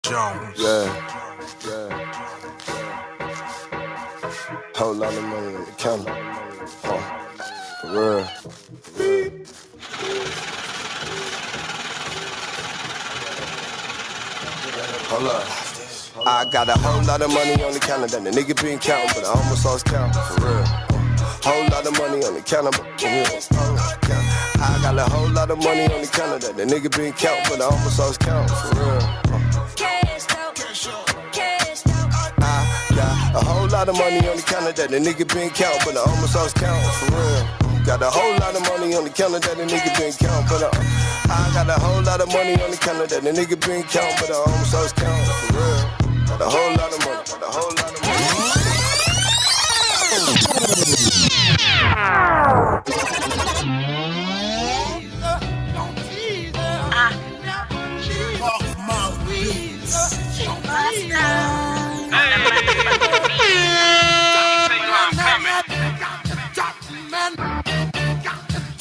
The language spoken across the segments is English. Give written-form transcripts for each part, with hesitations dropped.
Jones. Yeah. Whole lot of money on the counter. For real. Hold up. I got a whole lot of money on the calendar. The nigga been counting, but I almost lost count. For real. Whole lot of money on the calendar. For real. I got a whole lot of money on the calendar. The nigga been counting, but I almost lost count. For real. A whole lot of money on the calendar, the nigga been count, but I almost lost count, for real. Got a whole lot of money on the calendar, the nigga been count, but I got a whole lot of money on the calendar, the nigga been count, but I almost lost count, for real. Got a whole lot of money, got a whole lot of money.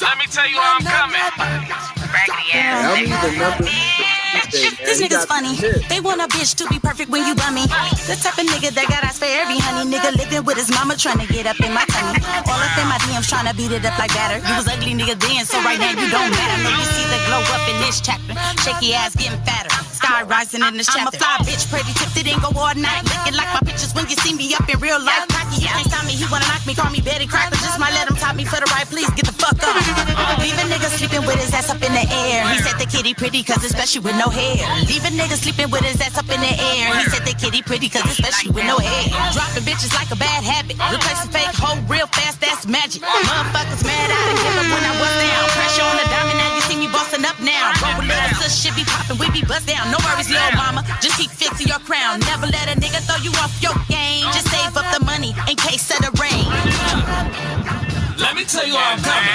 Let me tell you how I'm coming. These niggas funny. They want a bitch to be perfect when you bummy. The type of nigga that got eyes for every honey. Nigga living with his mama trying to get up in my tummy. All up in my DMs trying to beat it up like batter. You was ugly nigga then, so right now you don't matter. No, you see the glow up in this chapter. Shaky ass getting fatter. Sky rising in this chapter. I'm a fly bitch, pretty tipped it ain't go all night. Looking like my pictures when you see me up in real life. Cocky, you can't stop me. He wanna knock me, call me Betty Crocker. Just might let him top me for the right. Please get the fuck up. Leave a nigga sleeping with his ass up in the air. He said the kitty pretty cause especially with no hair. Leave a nigga sleeping with his ass up in the air. He said the kitty pretty cause especially with no hair. Dropping bitches like a bad habit. Replacing fake hoe real fast, that's magic. Motherfuckers mad I done give up when I was down. Pressure on the diamond, now you see me busting up now. Roll with little sis, shit be popping, we be bust down. No worries, little mama, just keep fixing your crown. Never let a nigga throw you off your game. Just save up the money in case of the rain. Let me tell you how I'm coming.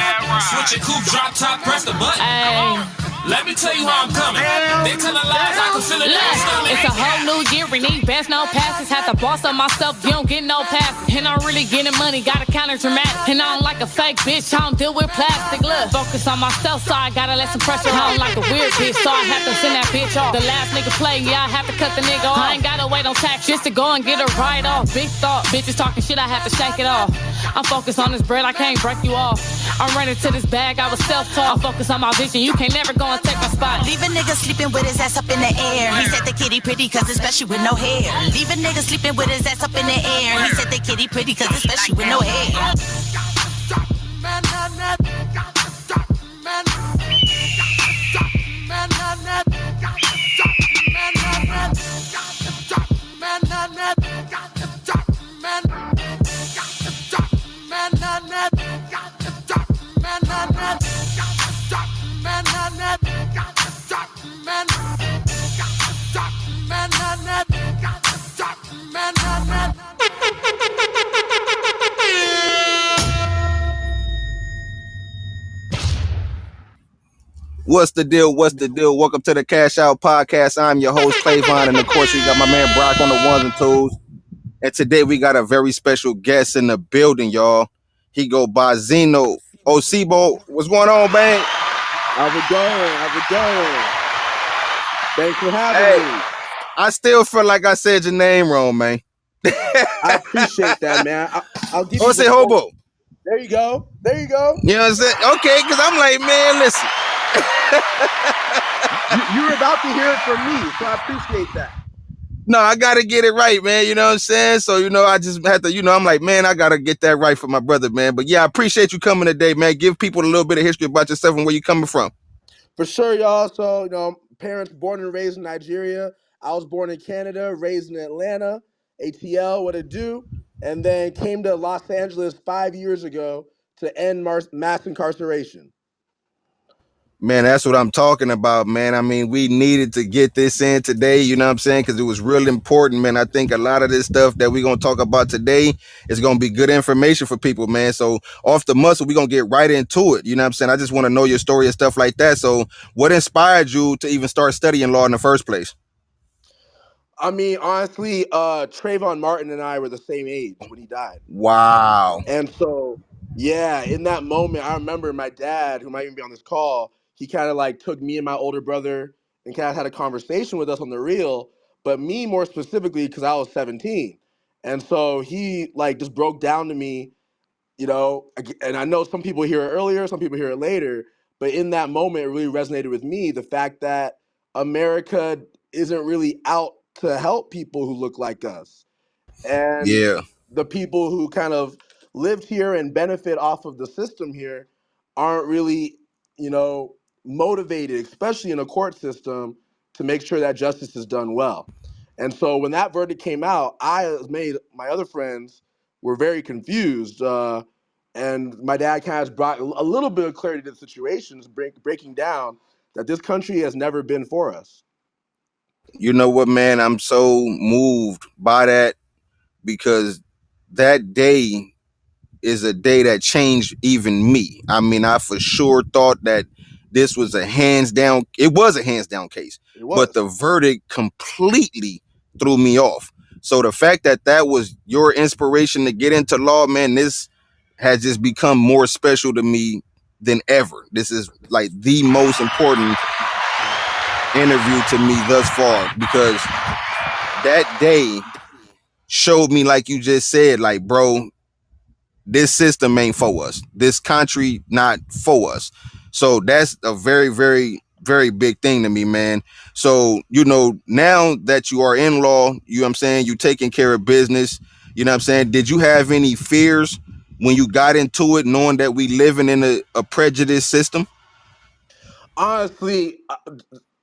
Switch your coupe, drop top, press the button. Ay. Let me tell you how I'm coming. They telling lies, I can feel it in my stomach. It's a whole new year, we need bands, no passes. Had to boss up myself, you don't get no passes. And I'm really getting money, gotta counter dramatic. And I don't like a fake bitch, I don't deal with plastic. Look, focus on myself, so I gotta let some pressure. I don't like a weird bitch, so I have to send that bitch off. The last nigga play, yeah, I have to cut the nigga off. I ain't gotta wait on tax just to go and get a ride off. Big thought, bitches talking shit, I have to shake it off. I'm focused on this bread, I can't break you off. I'm running to this bag, I was self-taught. I'm focused on my vision, you can't never go and take my spot. Leave a nigga sleeping with his ass up in the air. He said the kitty pretty cause especially with no hair. Leave a nigga sleeping with his ass up in the air. He said the kitty pretty cause especially with no hair. What's the deal? What's the deal? Welcome to the Cash Out Podcast. I'm your host, Clayvon, and of course, we got my man Brock on the ones and twos. And today we got a very special guest in the building, y'all. He go by ZINO. OSEHOBO, what's going on, bang? How's it going? Thanks for having me. I still feel like I said your name wrong, man. I appreciate that, man. I'll give you OSEHOBO. There you go. You know what I'm saying? Okay, because I'm like, man, listen. You were about to hear it from me, so I appreciate that. No, I got to get it right, man. You know what I'm saying? So, I just had to, I'm like, man, I got to get that right for my brother, man. But yeah, I appreciate you coming today, man. Give people a little bit of history about yourself and where you coming from. For sure, y'all. So, parents born and raised in Nigeria. I was born in Canada, raised in Atlanta, ATL, what it do, and then came to Los Angeles 5 years ago to end mass incarceration. Man, that's what I'm talking about, man. I mean, we needed to get this in today, you know what I'm saying? Because it was real important, man. I think a lot of this stuff that we're going to talk about today is going to be good information for people, man. So off the muscle, we're going to get right into it. You know what I'm saying? I just want to know your story and stuff like that. So what inspired you to even start studying law in the first place? I mean, honestly, Trayvon Martin and I were the same age when he died. Wow. And so, yeah, in that moment, I remember my dad, who might even be on this call, he kind of like took me and my older brother and kind of had a conversation with us on the real. but me more specifically because I was 17. And so he like just broke down to me, and I know some people hear it earlier, some people hear it later, but in that moment, it really resonated with me, the fact that America isn't really out to help people who look like us. And Yeah. the people who kind of lived here and benefit off of the system here aren't really, you know, motivated, especially in a court system, to make sure that justice is done well. And so when that verdict came out, made my other friends were very confused. And my dad kind of brought a little bit of clarity to the situations, breaking down that this country has never been for us. You know what, man? I'm so moved by that because that day is a day that changed even me. I mean, I for sure thought that this was a hands down, it was a hands down case, It but was. the verdict completely threw me off. So the fact that that was your inspiration to get into law, man, this has just become more special to me than ever. This is like the most important interview to me thus far because that day showed me, like you just said, like, bro, this system ain't for us. This country not for us. So that's a very, very, very big thing to me, man. So, now that you are in law, you know what I'm saying, you taking care of business, you know what I'm saying? Did you have any fears when you got into it, knowing that we living in a prejudiced system? Honestly,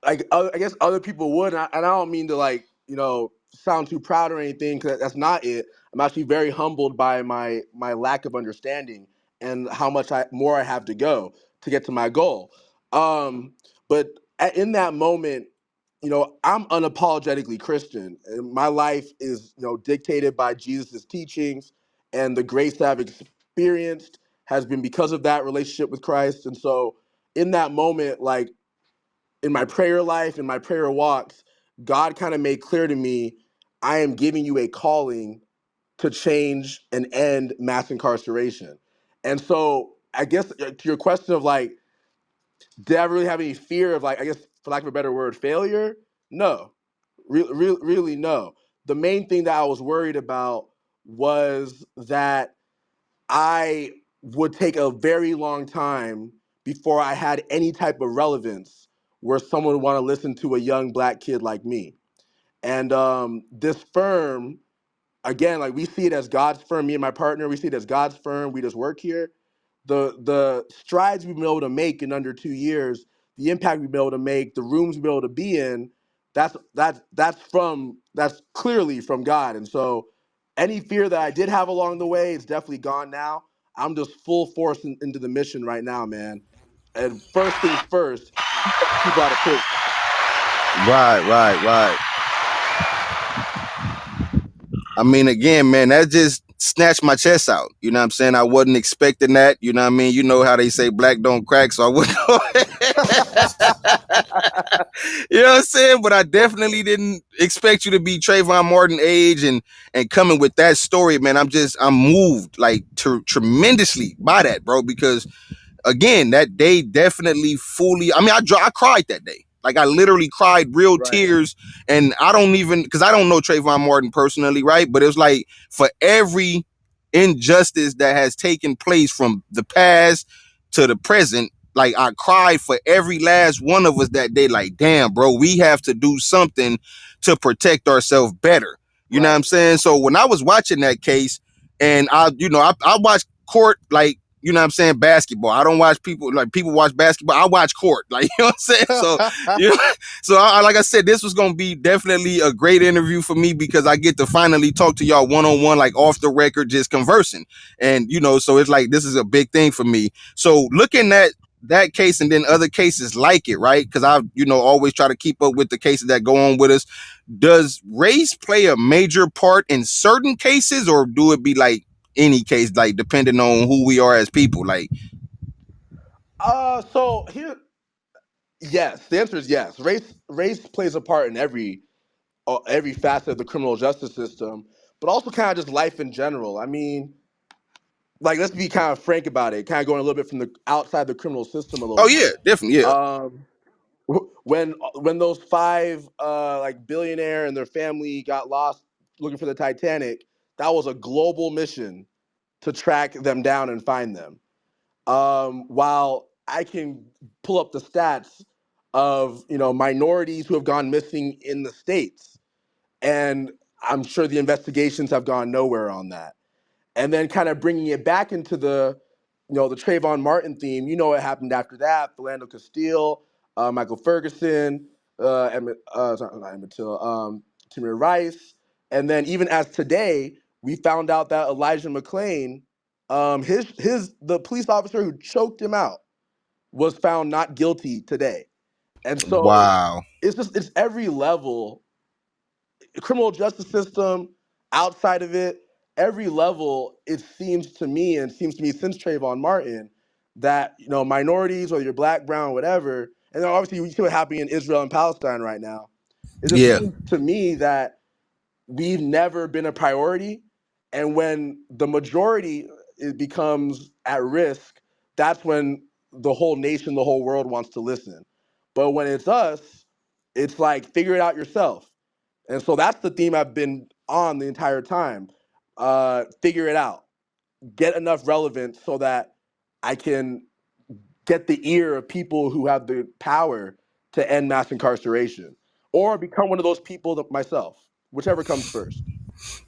I guess other people would, and I don't mean to like sound too proud or anything, because that's not it. I'm actually very humbled by my lack of understanding and how much more I have to go to get to my goal. Um, but in that moment, I'm unapologetically Christian, and my life is dictated by Jesus' teachings, and the grace that I've experienced has been because of that relationship with Christ. And so in that moment, like in my prayer life, in my prayer walks, God kind of made clear to me, I am giving you a calling to change and end mass incarceration. And so I guess to your question of like, did I really have any fear of, like, I guess for lack of a better word, failure? No, really no. The main thing that I was worried about was that I would take a very long time before I had any type of relevance where someone would want to listen to a young black kid like me. And this firm, again, like we see it as God's firm. Me and my partner, we see it as God's firm. We just work here. The strides we've been able to make in under 2 years, the impact we've been able to make, the rooms we've been able to be in, that's clearly from God. And so any fear that I did have along the way, it's definitely gone now. I'm just full force into the mission right now, man. And first things first, keep people out of prison. Right, right, right. I mean, again, man, that just snatched my chest out. You know what I'm saying? I wasn't expecting that. You know what I mean? You know how they say black don't crack, so I wouldn't go You know what I'm saying? But I definitely didn't expect you to be Trayvon Martin age and coming with that story, man. I'm moved like tremendously by that, bro, because again, that day definitely fully. I mean, I cried that day. Like I literally cried real Right. tears, and I don't even because I don't know Trayvon Martin personally, right? But it was like for every injustice that has taken place from the past to the present, like I cried for every last one of us that day. Like, damn, bro, we have to do something to protect ourselves better. You know what Right. I'm saying? So when I was watching that case, and I watched court like you know what I'm saying, basketball. I don't watch people watch basketball. I watch court. Like, you know what I'm saying? So, you know, so like I said, this was going to be definitely a great interview for me because I get to finally talk to y'all one-on-one, like off the record, just conversing. And, so it's like, this is a big thing for me. So looking at that case and then other cases like it, right? Because I, always try to keep up with the cases that go on with us. Does race play a major part in certain cases or do it be like, any case, like depending on who we are as people, like So here, yes, the answer is yes. Race plays a part in every facet of the criminal justice system, but also kind of just life in general. I mean, like let's be kind of frank about it. Kind of going a little bit from the outside the criminal system a little oh bit. yeah, definitely, yeah. Um, when those five like billionaire and their family got lost looking for the Titanic, that was a global mission to track them down and find them. While I can pull up the stats of minorities who have gone missing in the states, and I'm sure the investigations have gone nowhere on that. And then kind of bringing it back into the Trayvon Martin theme. You know what happened after that? Philando Castile, Michael Ferguson, not Emmett Till, Tamir Rice, and then even as today, we found out that Elijah McClain, the police officer who choked him out, was found not guilty today. And so Wow. it's every level, criminal justice system, outside of it, every level, it seems to me, and seems to me since Trayvon Martin, that minorities, whether you're black, brown, whatever, and then obviously we see what happening in Israel and Palestine right now. It just Yeah. seems to me that we've never been a priority, and when the majority it becomes at risk, that's when the whole nation, the whole world wants to listen. But when it's us, it's like figure it out yourself. And so that's the theme I've been on the entire time. Figure it out. Get enough relevance so that I can get the ear of people who have the power to end mass incarceration, or become one of those people myself, whichever comes first.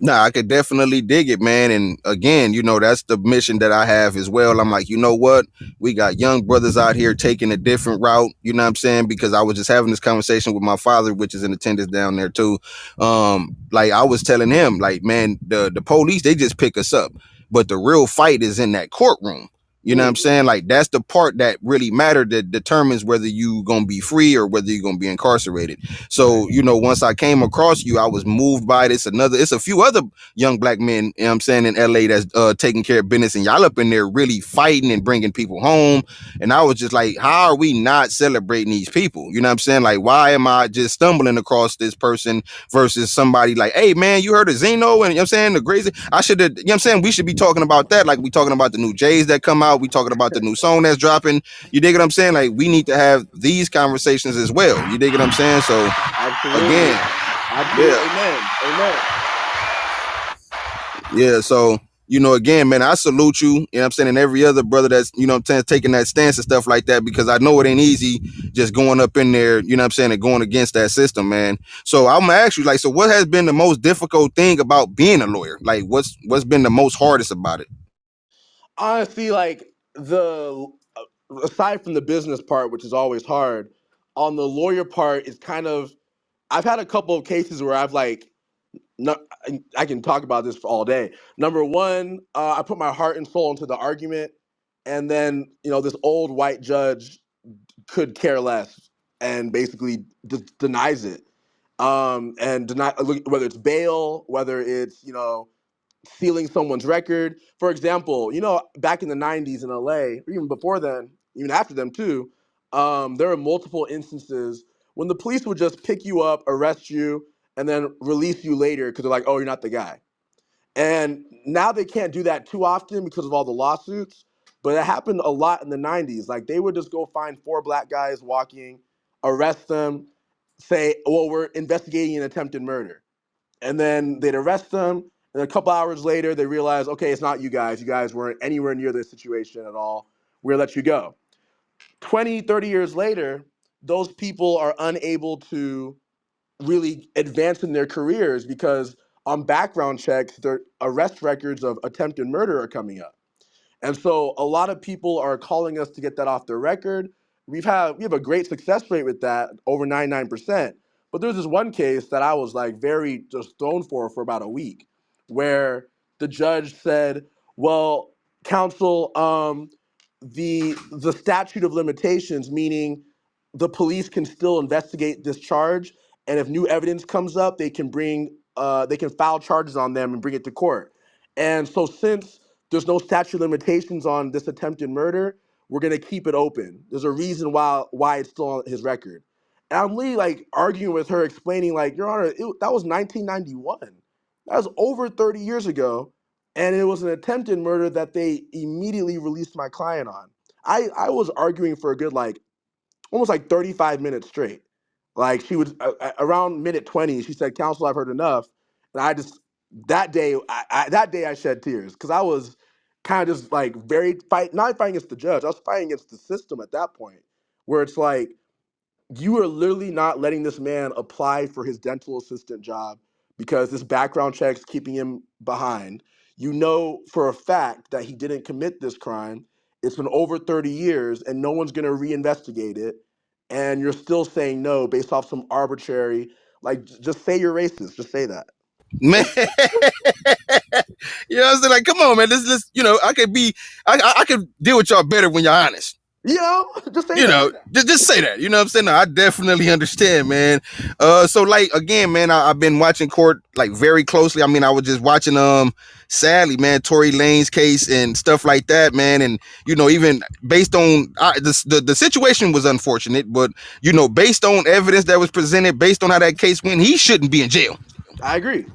Nah, I could definitely dig it, man. And again, that's the mission that I have as well. I'm like, you know what? We got young brothers out here taking a different route. You know what I'm saying? Because I was just having this conversation with my father, which is in attendance down there too. Like I was telling him, like, man, the police, they just pick us up. But the real fight is in that courtroom. You know what I'm Mhm. saying? Like that's the part that really mattered, that determines whether you gonna be free or whether you're gonna be incarcerated. Right. So, once I came across you, I was moved by this. It's a few other young black men, you know what I'm saying, in LA that's taking care of business, and y'all up in there really fighting and bringing people home. And I was just like, how are we not celebrating these people? You know what I'm saying? Like, why am I just stumbling across this person versus somebody like, hey man, you heard of ZINO? And you know what I'm saying, the crazy, I should have, you know what I'm saying, we should be talking about that. Like we talking about the new J's that come out, we talking about the new song that's dropping. You dig what I'm saying? Like we need to have these conversations as well. You dig what I'm saying? So Absolutely. again, Absolutely. yeah, Amen. Amen. yeah. So, again, man, I salute you, you know what I'm saying, and every other brother that's, I'm saying, taking that stance and stuff like that, because I know it ain't easy just going up in there, you know what I'm saying, and going against that system, man. So I'm gonna ask you, like, so what has been the most difficult thing about being a lawyer? Like what's been the most hardest about it? Honestly, like the aside from the business part, which is always hard, on the lawyer part, it's kind of I've had a couple of cases where I've like no, I can talk about this for all day. Number one, I put my heart and soul into the argument, and then this old white judge could care less and basically denies it, and deny whether it's bail, whether it's stealing someone's record. For example, back in the '90s in LA, or even before then, even after them too, there were multiple instances when the police would just pick you up, arrest you, and then release you later because they're like, "Oh, you're not the guy." And now they can't do that too often because of all the lawsuits. But it happened a lot in the '90s. Like they would just go find four black guys walking, arrest them, say, "Well, we're investigating an attempted murder." And then they'd arrest them. And a couple hours later, they realize, okay, it's not you guys. You guys weren't anywhere near this situation at all. We're gonna let you go. 20, 30 years later, those people are unable to really advance in their careers because on background checks, their arrest records of attempted murder are coming up. And so a lot of people are calling us to get that off their record. We have a great success rate with that, over 99%. But there's this one case that I was like very just thrown for about a week, where the judge said, "Well, counsel, the statute of limitations, meaning the police can still investigate this charge, and if new evidence comes up, they can file charges on them and bring it to court. And so since there's no statute of limitations on this attempted murder, we're gonna keep it open. There's a reason why it's still on his record." And I'm really like arguing with her, explaining like, Your Honor, that was 1991. That was over 30 years ago, and it was an attempted murder that they immediately released my client on. I was arguing for a good like almost like 35 minutes straight. Like she was around minute 20. She said, "Counsel, I've heard enough." And I just that day I shed tears because I was kind of just like not fighting against the judge. I was fighting against the system at that point, where it's like you are literally not letting this man apply for his dental assistant job because this background check's keeping him behind. You know for a fact that he didn't commit this crime. It's been over 30 years and no one's going to reinvestigate it. And you're still saying no based off some arbitrary, like, just say you're racist. Just say that. Man. You know what I'm saying? Like, come on, man. This, I could be, I could deal with y'all better when y'all honest. Just say You that. know, just say that. You know what I'm saying? No, I definitely understand, man. So like again, man, I've been watching court like very closely. I mean, I was just watching sadly, man, Tory Lanez case and stuff like that, man. And even based on the situation was unfortunate, but based on evidence that was presented, based on how that case went, he shouldn't be in jail. I agree.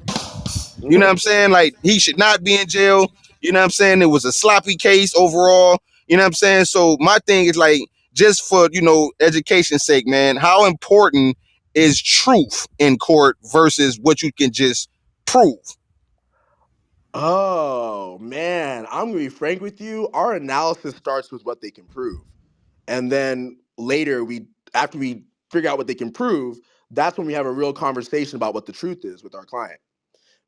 You know what I'm saying? Like, he should not be in jail. You know what I'm saying? It was a sloppy case overall. You know what I'm saying? So my thing is like, just for, education's sake, man, how important is truth in court versus what you can just prove? Oh man, I'm gonna be frank with you. Our analysis starts with what they can prove, and then later after we figure out what they can prove, that's when we have a real conversation about what the truth is with our client,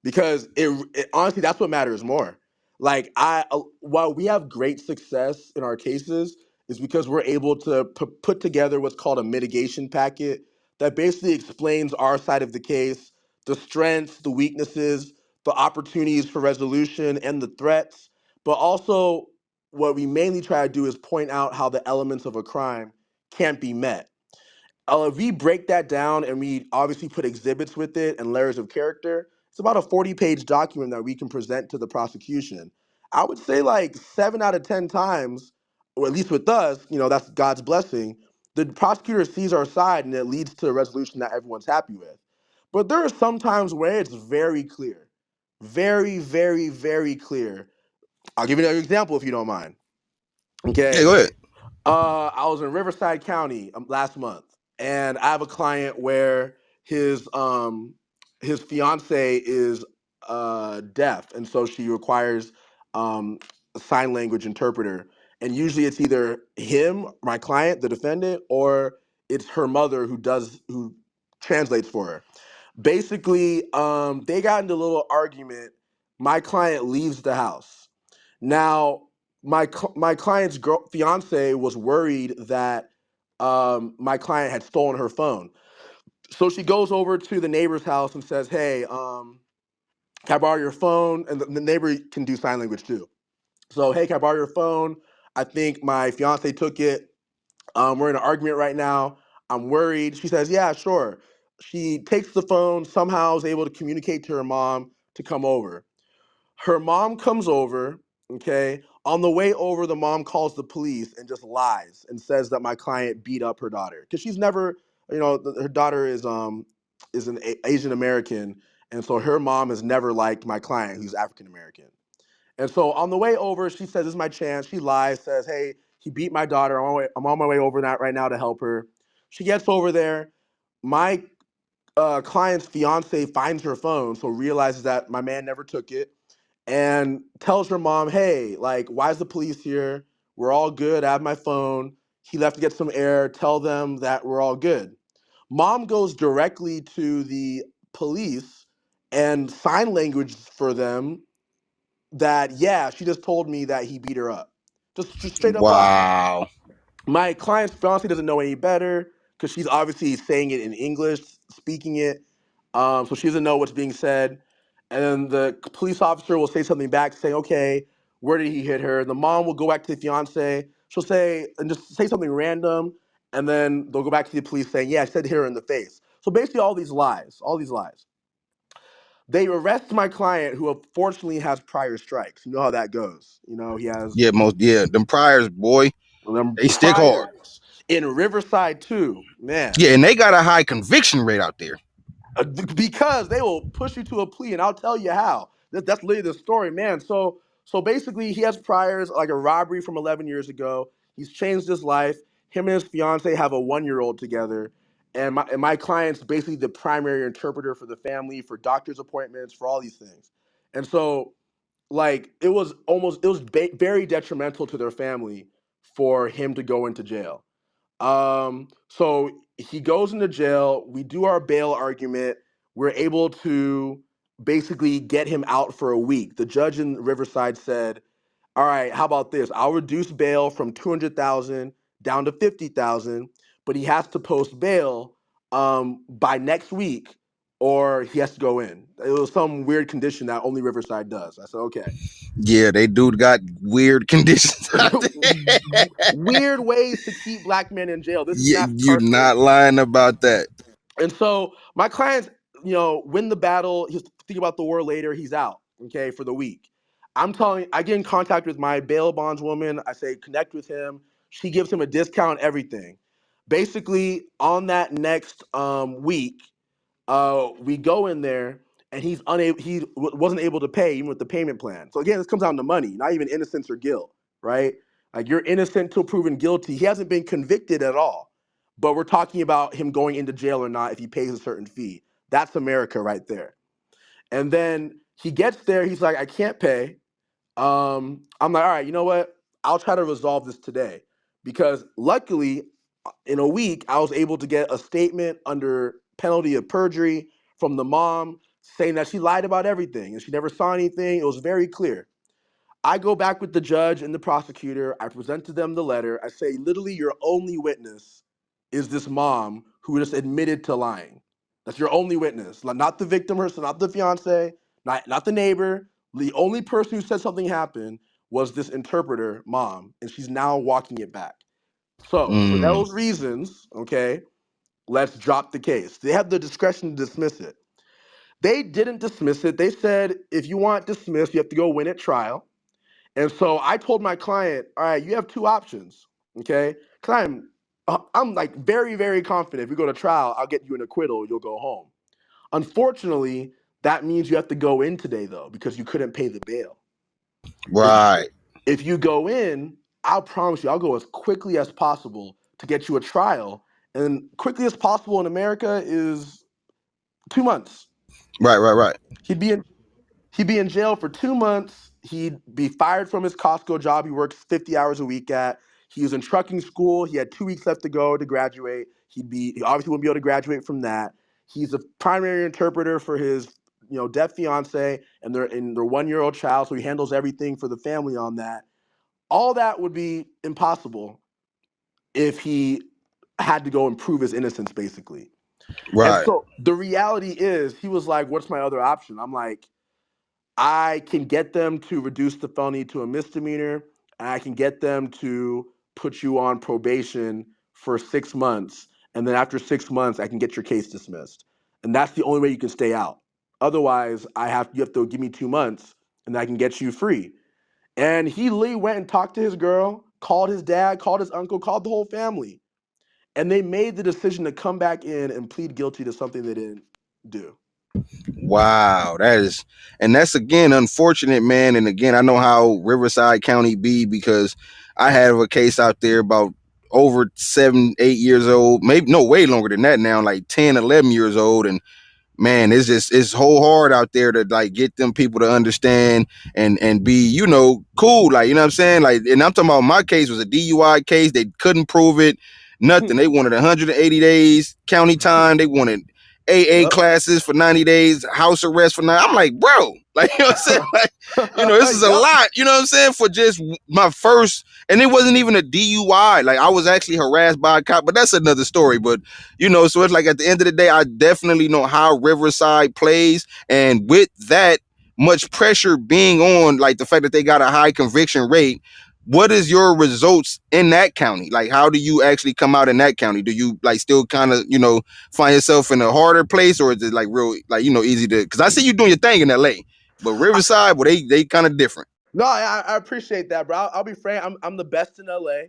because it honestly, that's what matters more. Like, while we have great success in our cases, is because we're able to put together what's called a mitigation packet that basically explains our side of the case, the strengths, the weaknesses, the opportunities for resolution, and the threats. But also, what we mainly try to do is point out how the elements of a crime can't be met. If we break that down and we obviously put exhibits with it and layers of character, it's about a 40-page document that we can present to the prosecution. I would say like 7 out of 10 times, or at least with us, that's God's blessing, the prosecutor sees our side and it leads to a resolution that everyone's happy with. But there are some times where it's very clear. Very, very, very clear. I'll give you another example if you don't mind. Yeah, Okay. go ahead. I was in Riverside County last month, and I have a client where his fiance is deaf, and so she requires a sign language interpreter. And usually, it's either him, my client, the defendant, or it's her mother who translates for her. Basically, they got into a little argument. My client leaves the house. Now, my client's fiance was worried that my client had stolen her phone. So she goes over to the neighbor's house and says, "Hey, can I borrow your phone?" And the neighbor can do sign language too. So, "Hey, can I borrow your phone? I think my fiance took it. We're in an argument right now. I'm worried." She says, "Yeah, sure." She takes the phone, somehow is able to communicate to her mom to come over. Her mom comes over, okay? On the way over, the mom calls the police and just lies and says that my client beat up her daughter because she's never, her daughter is an Asian American, and so her mom has never liked my client who's African American. And so on the way over, she says, "This is my chance." She lies, says, "Hey, he beat my daughter. I'm on my way over that right now to help her." She gets over there. My client's fiance finds her phone, so realizes that my man never took it, and tells her mom, "Hey, like, why is the police here? We're all good. I have my phone. He left to get some air. Tell them that we're all good." Mom goes directly to the police and sign language for them that, yeah, she just told me that he beat her up. Just straight up lie. Wow. My client's fiance doesn't know any better because she's obviously saying it in English, speaking it. So she doesn't know what's being said. And then the police officer will say something back, saying, "Okay, where did he hit her?" And the mom will go back to the fiance. She'll say, and just say something random. And then they'll go back to the police saying, "Yeah, I said hit her in the face." So basically, all these lies, all these lies. They arrest my client, who unfortunately has prior strikes. You know how that goes. He has Yeah, them priors, boy, them they stick hard. priors in Riverside too, man. Yeah, and they got a high conviction rate out there. Because they will push you to a plea, and I'll tell you how. That's literally the story, man. So basically, he has priors like a robbery from 11 years ago. He's changed his life. him and his fiance have a 1-year-old together, and my client's basically the primary interpreter for the family, for doctor's appointments, for all these things. And so, like, it was very detrimental to their family for him to go into jail. So he goes into jail. We do our bail argument. We're able to basically get him out for a week. The judge in Riverside said, "All right, how about this? I'll reduce bail from 200,000 down to 50,000, but he has to post bail by next week, or he has to go in." It was some weird condition that only Riverside does. I said, "Okay." Yeah, they do got weird conditions out there. Weird ways to keep black men in jail. This is Yeah, mass you're not incarceration. lying about that. And so my clients, win the battle. He's thinking about the war later. He's out, okay, for the week. I get in contact with my bail bondswoman. I say, connect with him. She gives him a discount, everything. Basically, on that next week, we go in there and wasn't able to pay even with the payment plan. So again, this comes down to money, not even innocence or guilt, right? Like, you're innocent till proven guilty. He hasn't been convicted at all, but we're talking about him going into jail or not if he pays a certain fee. That's America right there. And then he gets there, he's like, "I can't pay." I'm like, "All right, you know what? I'll try to resolve this today." Because luckily, in a week, I was able to get a statement under penalty of perjury from the mom saying that she lied about everything and she never saw anything. It was very clear. I go back with the judge and the prosecutor. I present to them the letter. I say, literally, your only witness is this mom who just admitted to lying. That's your only witness. Not the victim herself, not the fiance, not the neighbor. The only person who said something happened was this interpreter, mom, and she's now walking it back. So, for Mm, those reasons, okay, let's drop the case. They have the discretion to dismiss it. They didn't dismiss it. They said, if you want dismissed, you have to go win at trial. And so I told my client, "All right, you have two options, okay? Because I'm like very, very confident if we go to trial, I'll get you an acquittal, you'll go home." Unfortunately, that means you have to go in today, though, because you couldn't pay the bail. If right, if you go in, I'll promise you, I'll go as quickly as possible to get you a trial. And quickly as possible in America is 2 months. right. He'd be in He'd be in jail for 2 months. He'd be fired from his Costco job he works 50 hours a week at. He was in trucking school. He had 2 weeks left to go to graduate. He obviously wouldn't be able to graduate from that. He's a primary interpreter for his deaf fiance and their 1-year-old child, so he handles everything for the family on that. All that would be impossible if he had to go and prove his innocence, basically. And Right, so the reality is, he was like, "What's my other option?" I'm like, I can get them to reduce the felony to a misdemeanor, and I can get them to put you on probation for 6 months. And then after 6 months, I can get your case dismissed. And that's the only way you can stay out. Otherwise, you have to give me 2 months and I can get you free. And he literally went and talked to his girl, called his dad, called his uncle, called the whole family. And they made the decision to come back in and plead guilty to something they didn't do. wow. That's again unfortunate, man. And again, I know how Riverside County be, because I have a case out there about over 7, 8 years old, maybe no, way longer than that now, like 10, 11 years old. And man, it's whole hard out there to like get them people to understand and be, cool. Like, you know what I'm saying? Like, and I'm talking about, my case was a DUI case. They couldn't prove it, nothing. They wanted 180 days county time. They wanted AA Yep. classes for 90 days, house arrest for 90. I'm like, bro, like, you know what I'm saying? Like, this is a Yep. lot, you know what I'm saying? For just my first, and it wasn't even a DUI. Like, I was actually harassed by a cop, but that's another story. But, so it's like, at the end of the day, I definitely know how Riverside plays. And with that much pressure being on, like the fact that they got a high conviction rate, what is your results in that county? Like, how do you actually come out in that county? Do you like still kind of, find yourself in a harder place, or is it like real, like, easy to, because I see you doing your thing in LA, but Riverside, well, they kind of different. No, I appreciate that, bro. I'll be frank. I'm the best in LA.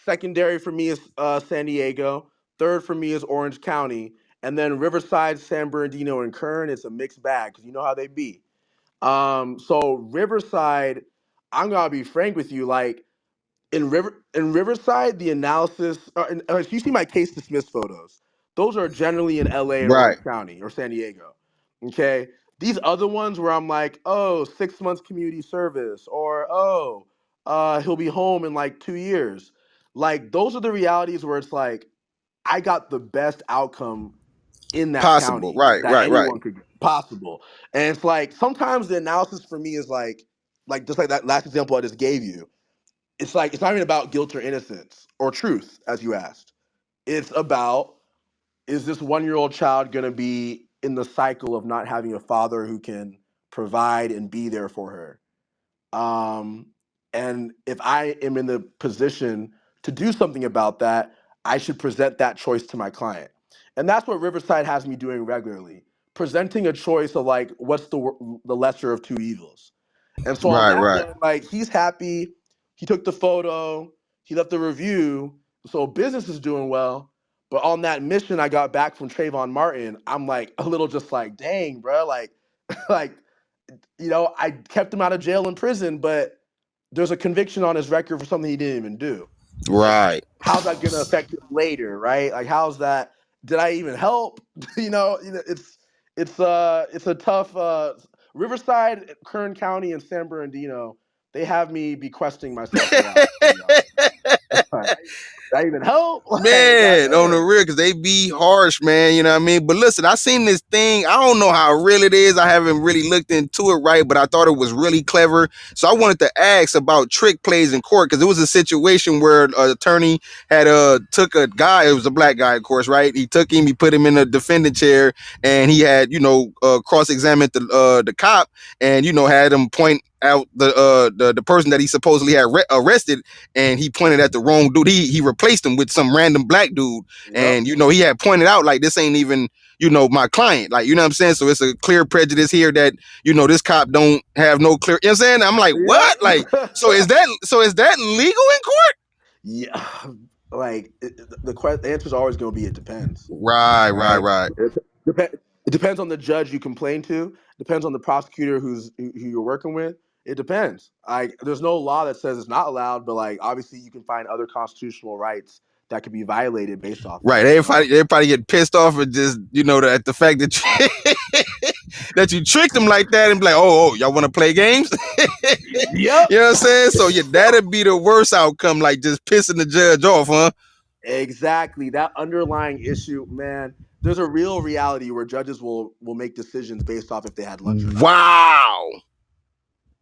Secondary for me is San Diego. Third for me is Orange County, and then Riverside, San Bernardino, and Kern. It's a mixed bag because you know how they be. So Riverside, I'm gonna be frank with you. Like, in Riverside, the analysis. If you see my case dismissed photos, those are generally in L.A. and Right. Orange County or San Diego. Okay, these other ones where I'm like, oh, 6 months community service, or oh, he'll be home in like 2 years. Like those are the realities where it's like I got the best outcome in that Possible. county Right. that Right. Right. anyone could get possible. And it's like sometimes the analysis for me is like just like that last example I just gave you, it's like it's not even about guilt or innocence or truth, as you asked. It's about, is this 1 year old child going to be in the cycle of not having a father who can provide and be there for her? Um, and if I am in the position to do something about that, I should present that choice to my client. And that's what Riverside has me doing regularly, presenting a choice of like, what's the lesser of two evils. And so on Right. that Right. one, like he's happy, he took the photo, he left the review, so business is doing well. But on that mission I got back from Trayvon Martin, I'm like a little just like, dang, bro, like, like I kept him out of jail and prison, but there's a conviction on his record for something he didn't even do. Like, Right. how's that going to affect him later, right? Like, how's that? Did I even help? It's a tough Riverside, Kern County, and San Bernardino. They have me be questioning myself a lot, to be honest. Like, did I even help? Like, Man, on the goddamn. real, because they be harsh, man. You know what I mean? But listen, I seen this thing. I don't know how real it is. I haven't really looked into it right, but I thought it was really clever. So I wanted to ask about trick plays in court, because it was a situation where an attorney had took a guy. It was a black guy, of course, right? He took him, he put him in a defendant chair, and he had cross-examined the cop, and had him point out the person that he supposedly had arrested, and he pointed at the wrong dude. He replaced him with some random black dude, Yep. and he had pointed out like, this ain't even my client, like, you know what I'm saying. So it's a clear prejudice here that this cop don't have no clear, you know what I'm saying. I'm like, what? Like, so is Yep. that legal in court? Yeah, like the answer is always going to be it depends, Right, right, right? right. It depends on the judge you complain to. Depends on the prosecutor who you're working with. It depends. Like, there's no law that says it's not allowed, but like obviously you can find other constitutional rights that could be violated based off Right, that. they probably get pissed off at just the fact that that you tricked them like that, and be like, oh, y'all want to play games? Yep. You know what I'm saying? So yeah, that'd be the worst outcome, like just pissing the judge off, huh? Exactly. That underlying issue, man. There's a real reality where judges will make decisions based off if they had lunch or not. Wow.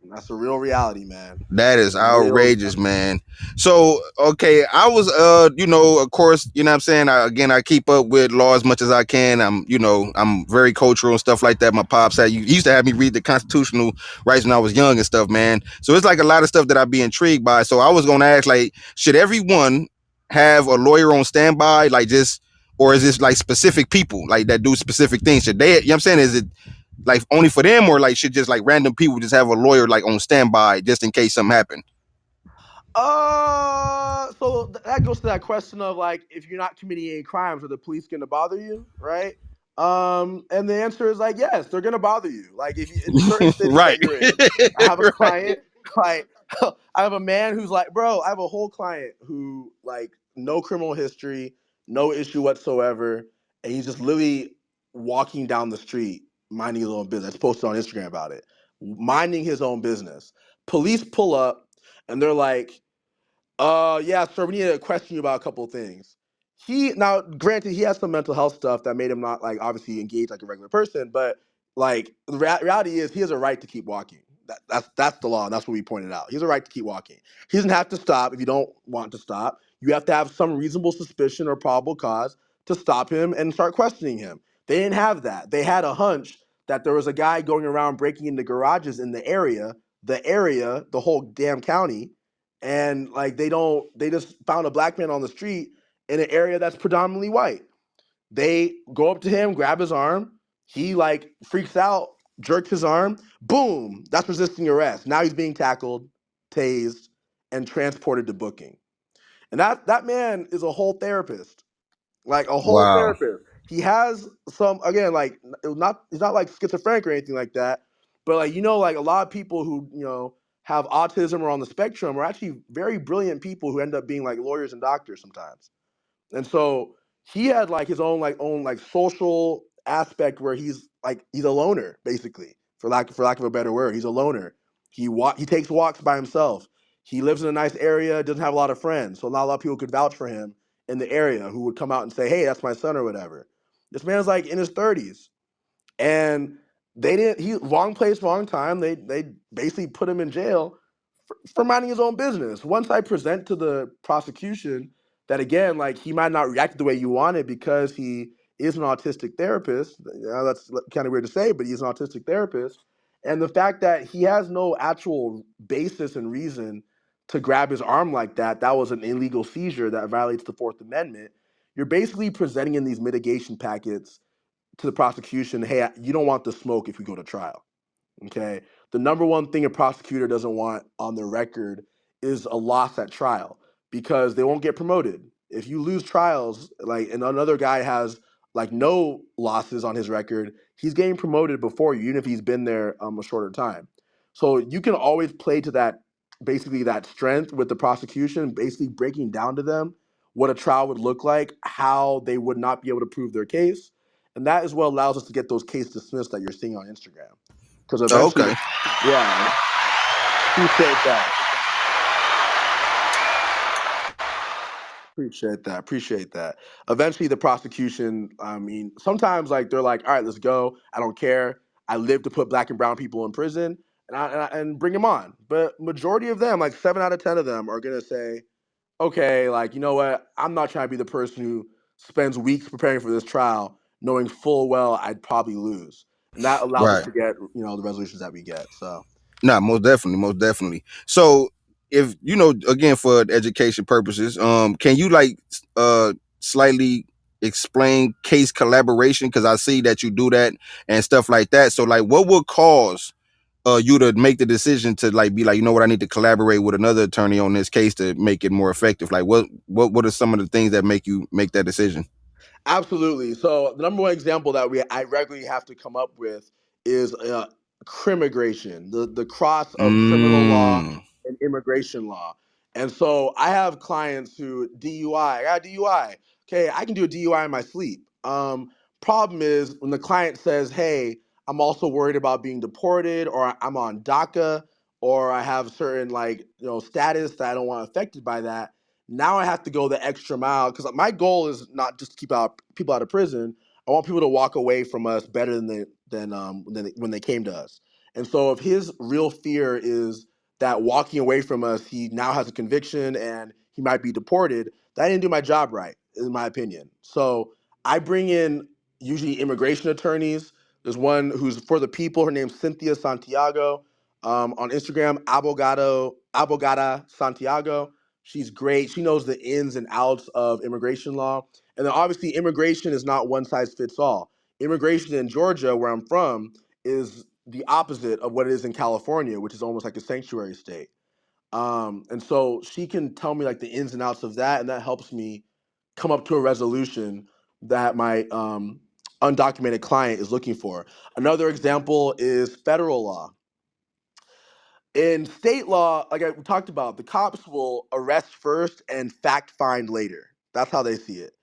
And that's a real reality, man. That is Real outrageous, reality. man. So, okay, I was of course, what I'm saying, I keep up with law as much as I can. I'm very cultural and stuff like that. My pops he used to have me read the constitutional rights when I was young and stuff, man. So it's like a lot of stuff that I'd be intrigued by. So I was going to ask, like, should everyone have a lawyer on standby, like, just, or is this like specific people like that do specific things? Should they, you know what I'm saying? Is it like only for them, or like should just like random people just have a lawyer like on standby just in case something happened? That goes to that question of like, if you're not committing any crimes, are the police going to bother you, right? And the answer is like, yes, they're going to bother you. Like, if you, in certain cities Right. that you're in, I have a Right. client, like, I have a man who's like, bro, I have a whole client who like no criminal history, no issue whatsoever, and he's just literally walking down the street, minding his own business. Posted on Instagram about it, minding his own business. Police pull up, and they're like, yeah, sir, we need to question you about a couple of things. Now, granted, he has some mental health stuff that made him not like obviously engage like a regular person, but like the reality is he has a right to keep walking. That's the law, and that's what we pointed out. He has a right to keep walking. He doesn't have to stop if you don't want to stop. You have to have some reasonable suspicion or probable cause to stop him and start questioning him. They didn't have that. They had a hunch that there was a guy going around breaking into garages in the whole damn county, and like they just found a black man on the street in an area that's predominantly white. They go up to him, grab his arm, he like freaks out, jerks his arm, boom, that's resisting arrest. Now he's being tackled, tased, and transported to booking. And that man is a whole therapist, like a whole Wow. therapist. He has some, again, like he's not like schizophrenic or anything like that, but like like a lot of people who have autism or on the spectrum are actually very brilliant people who end up being like lawyers and doctors sometimes. And so he had like his own like social aspect where he's a loner basically, for lack of a better word. He's a loner. He takes walks by himself. He lives in a nice area, doesn't have a lot of friends, so not a lot of people could vouch for him in the area who would come out and say, "Hey, that's my son" or whatever. This man's like in his 30s, and they didn't. He wrong place, wrong time. They basically put him in jail for minding his own business. Once I present to the prosecution that again, like he might not react the way you wanted because he is an autistic therapist. That's kind of weird to say, but he's an autistic therapist, and the fact that he has no actual basis and reason to grab his arm like that was an illegal seizure that violates the Fourth Amendment. You're basically presenting in these mitigation packets to the prosecution, hey, you don't want the smoke if we go to trial. Okay. The number one thing a prosecutor doesn't want on their record is a loss at trial because they won't get promoted. If you lose trials, like, and another guy has like no losses on his record, he's getting promoted before you, even if he's been there a shorter time. So you can always play to that, basically that strength with the prosecution, basically breaking down to them what a trial would look like, how they would not be able to prove their case. And that is what allows us to get those case dismissed that you're seeing on Instagram. Because Oh, eventually, okay. yeah, appreciate that. Appreciate that. Eventually, the prosecution, I mean, sometimes like they're like, all right, let's go. I don't care. I live to put black and brown people in prison and bring them on. But majority of them, like 7 out of 10 of them, are going to say, okay, like, you know what? I'm not trying to be the person who spends weeks preparing for this trial, knowing full well I'd probably lose. And that allows us Right. to get, the resolutions that we get. So. Nah, most definitely, most definitely. So if again for education purposes, can you like slightly explain case collaboration? Because I see that you do that and stuff like that. So like what would cause you to make the decision to like be like, you know what, I need to collaborate with another attorney on this case to make it more effective? Like what are some of the things that make you make that decision? Absolutely. So the number one example that I regularly have to come up with is crimmigration, the cross of criminal law Mm. and immigration law. And so I have clients who DUI, I got a DUI. Okay, I can do a DUI in my sleep. Problem is when the client says, "Hey, I'm also worried about being deported, or I'm on DACA, or I have certain like status that I don't want affected by that." Now I have to go the extra mile because my goal is not just to keep people out of prison. I want people to walk away from us better than when they came to us. And so if his real fear is that walking away from us, he now has a conviction and he might be deported, that didn't do my job right, in my opinion. So I bring in usually immigration attorneys. There's one who's for the people. Her name's Cynthia Santiago. On Instagram, Abogada Santiago. She's great. She knows the ins and outs of immigration law. And then obviously, immigration is not one size fits all. Immigration in Georgia, where I'm from, is the opposite of what it is in California, which is almost like a sanctuary state. And so she can tell me like the ins and outs of that, and that helps me come up to a resolution that my undocumented client is looking for. Another example is federal law. In state law, like I talked about, the cops will arrest first and fact find later. That's how they see it.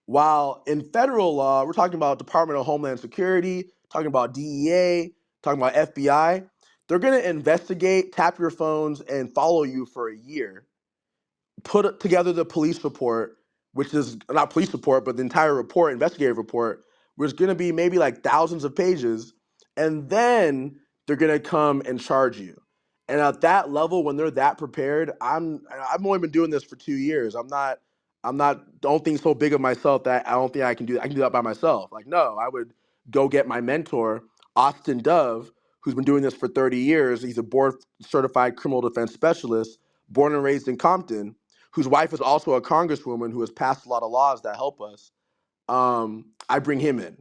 While in federal law, we're talking about Department of Homeland Security, talking about DEA, talking about FBI. They're going to investigate, tap your phones, and follow you for a year, put together the police report, which is not police report, but the entire report, investigative report, which is going to be maybe like thousands of pages, and then they're going to come and charge you. And at that level, when they're that prepared, I've only been doing this for 2 years. Don't think so big of myself that I don't think I can do that by myself. Like, no, I would go get my mentor, Austin Dove, who's been doing this for 30 years. He's a board certified criminal defense specialist, born and raised in Compton, whose wife is also a congresswoman who has passed a lot of laws that help us. I bring him in,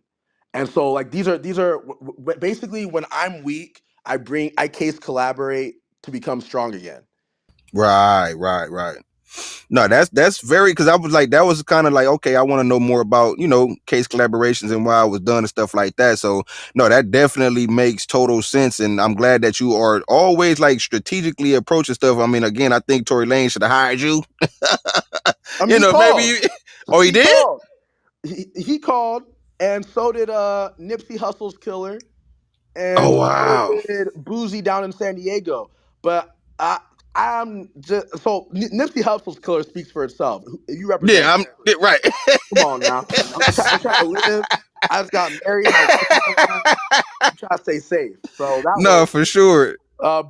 and so like these are basically when I'm weak, I case collaborate to become strong again. Right. No, that's very, because I was like, that was kind of like, okay, I want to know more about, case collaborations and why it was done and stuff like that. So no, that definitely makes total sense, and I'm glad that you are always like strategically approaching stuff. I mean, again, I think Tory Lane should have hired you. He Maybe called. you. Oh, he He did. called. He called, and so did Nipsey Hussle's killer, Oh and so wow. did Boozy down in San Diego. But I'm just so Nipsey Hussle's killer speaks for itself. You represent Yeah, him. right. Come on now. I'm trying to live. I just got married. My wife is around. I'm trying to stay safe. So that No, works. for sure.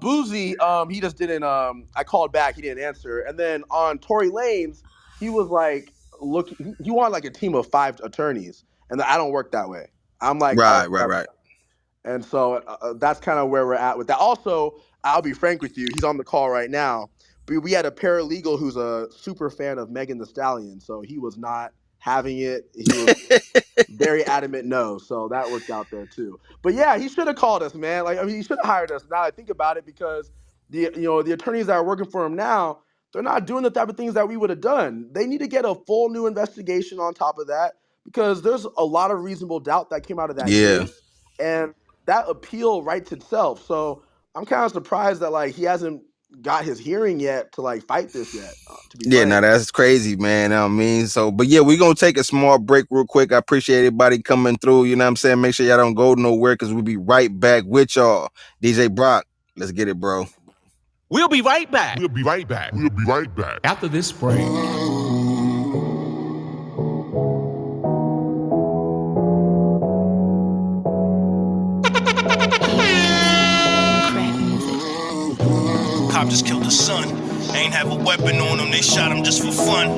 Boozy, he just didn't. I called back. He didn't answer. And then on Tory Lanez, he was like, look, he wanted like a team of 5 attorneys, and I don't work that way. I'm like, all right, Right, right, whatever. right. And so that's kind of where we're at with that. Also, I'll be frank with you. He's on the call right now. We had a paralegal who's a super fan of Megan Thee Stallion, so he was not having it. He was very adamant no, so that worked out there too. But yeah, he should have called us, man. Like, I mean, he should have hired us. Now I think about it, because the attorneys that are working for him now, they're not doing the type of things that we would have done. They need to get a full new investigation on top of that, because there's a lot of reasonable doubt that came out of that Yeah. case, and that appeal writes itself. So I'm kind of surprised that like he hasn't got his hearing yet to like fight this yet. To be Yeah, frank. now that's crazy, man. I mean, so, but yeah, we're gonna take a small break real quick. I appreciate everybody coming through. You know what I'm saying? Make sure y'all don't go nowhere, because we'll be right back with y'all. DJ Brock, let's get it, bro. We'll be right back. We'll be right back. We'll be right back. After this break. Cop just killed his son. Ain't have a weapon on him, they shot him just for fun.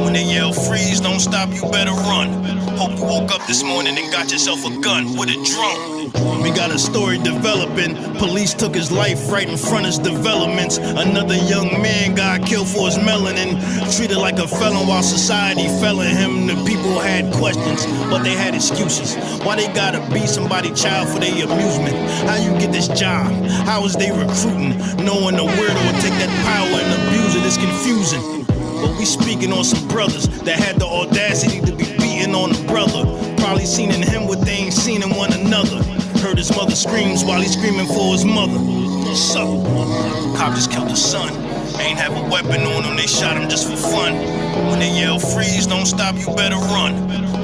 When they yell freeze, don't stop, you better run. Hope you woke up this morning and got yourself a gun with a drum. We got a story developing. Police took his life right in front of his developments. Another young man got killed for his melanin. Treated like a felon while society felling him. The people had questions, but they had excuses. Why they gotta be somebody's child for their amusement? How you get this job? How is they recruiting? Knowing the weirdo would take that power and abuse it is confusing. But we speaking on some brothers that had the audacity to be beating on a brother. Probably seen in him what they ain't seen in one another. Heard his mother screams while he's screaming for his mother. So, cop just killed his son. Ain't have a weapon on him, they shot him just for fun. When they yell freeze, don't stop, you better run.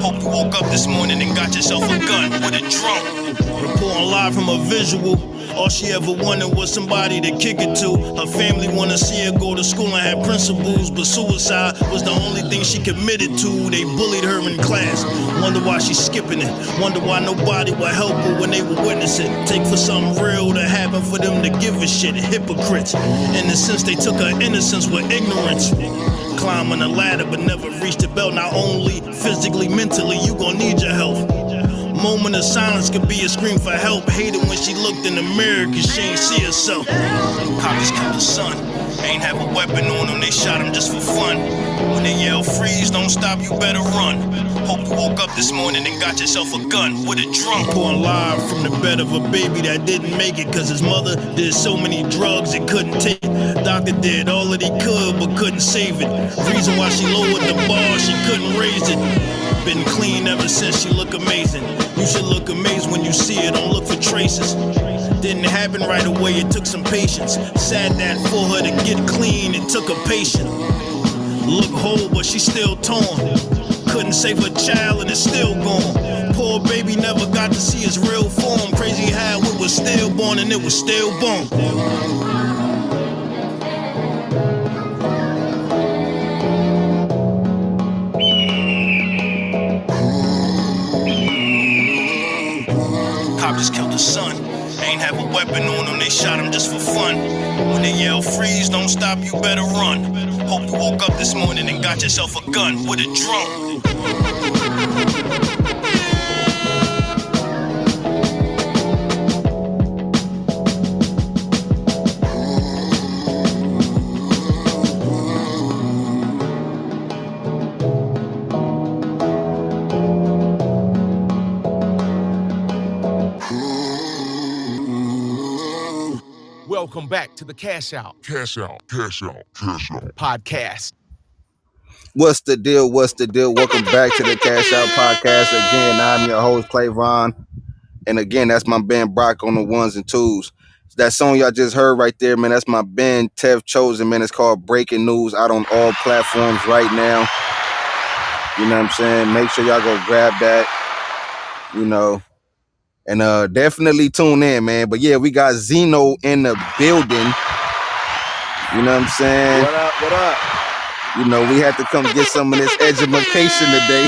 Hope you woke up this morning and got yourself a gun with a drum. Reporting live from a visual. All she ever wanted was somebody to kick it to. Her family wanna see her go to school and have principles, but suicide was the only thing she committed to. They bullied her in class. Wonder why she's skipping it. Wonder why nobody would help her when they would witness it. Take for something real to happen for them to give a shit. Hypocrites. In a sense, they took her innocence with ignorance. Climbing a ladder but never reached the belt. Not only physically, mentally, you gon' need your help. Moment of silence could be a scream for help. Hated when she looked in the mirror cause she ain't see herself. Cop just killed his son. Ain't have a weapon on him, they shot him just for fun. When they yell freeze, don't stop, you better run. Hope you woke up this morning and got yourself a gun with a drum. Pouring live from the bed of a baby that didn't make it cause his mother did so many drugs it couldn't take it. Doctor did all that he could but couldn't save it. Reason why she lowered the bar, she couldn't raise it. Been clean ever since, she look amazing. You should look amazed when you see it, don't look for traces. Didn't happen right away, it took some patience. Sad that for her to get clean, it took a patient. Look whole, but she's still torn. Couldn't save her child and it's still gone. Poor baby never got to see his real form. Crazy how it was stillborn and it was stillborn. Cop just killed his son. Ain't have a weapon on him, they shot him just for fun. When they yell freeze, don't stop, you better run. Hope you woke up this morning and got yourself a gun with a drum. Welcome back to the Cash Out Cash out. Cash out. Cash out. podcast. What's the deal? What's the deal? Welcome back to the Cash Out Podcast. Again, I'm your host, Clavon. And again, that's my band Brock on the ones and twos. That song y'all just heard right there, man, that's my band Tev Chosen, man. It's called Breaking News, out on all platforms right now. You know what I'm saying? Make sure y'all go grab that, you know. And definitely tune in, man. But yeah, we got ZINO in the building. You know what I'm saying? What up? What up? You know, we had to come get some of this education today.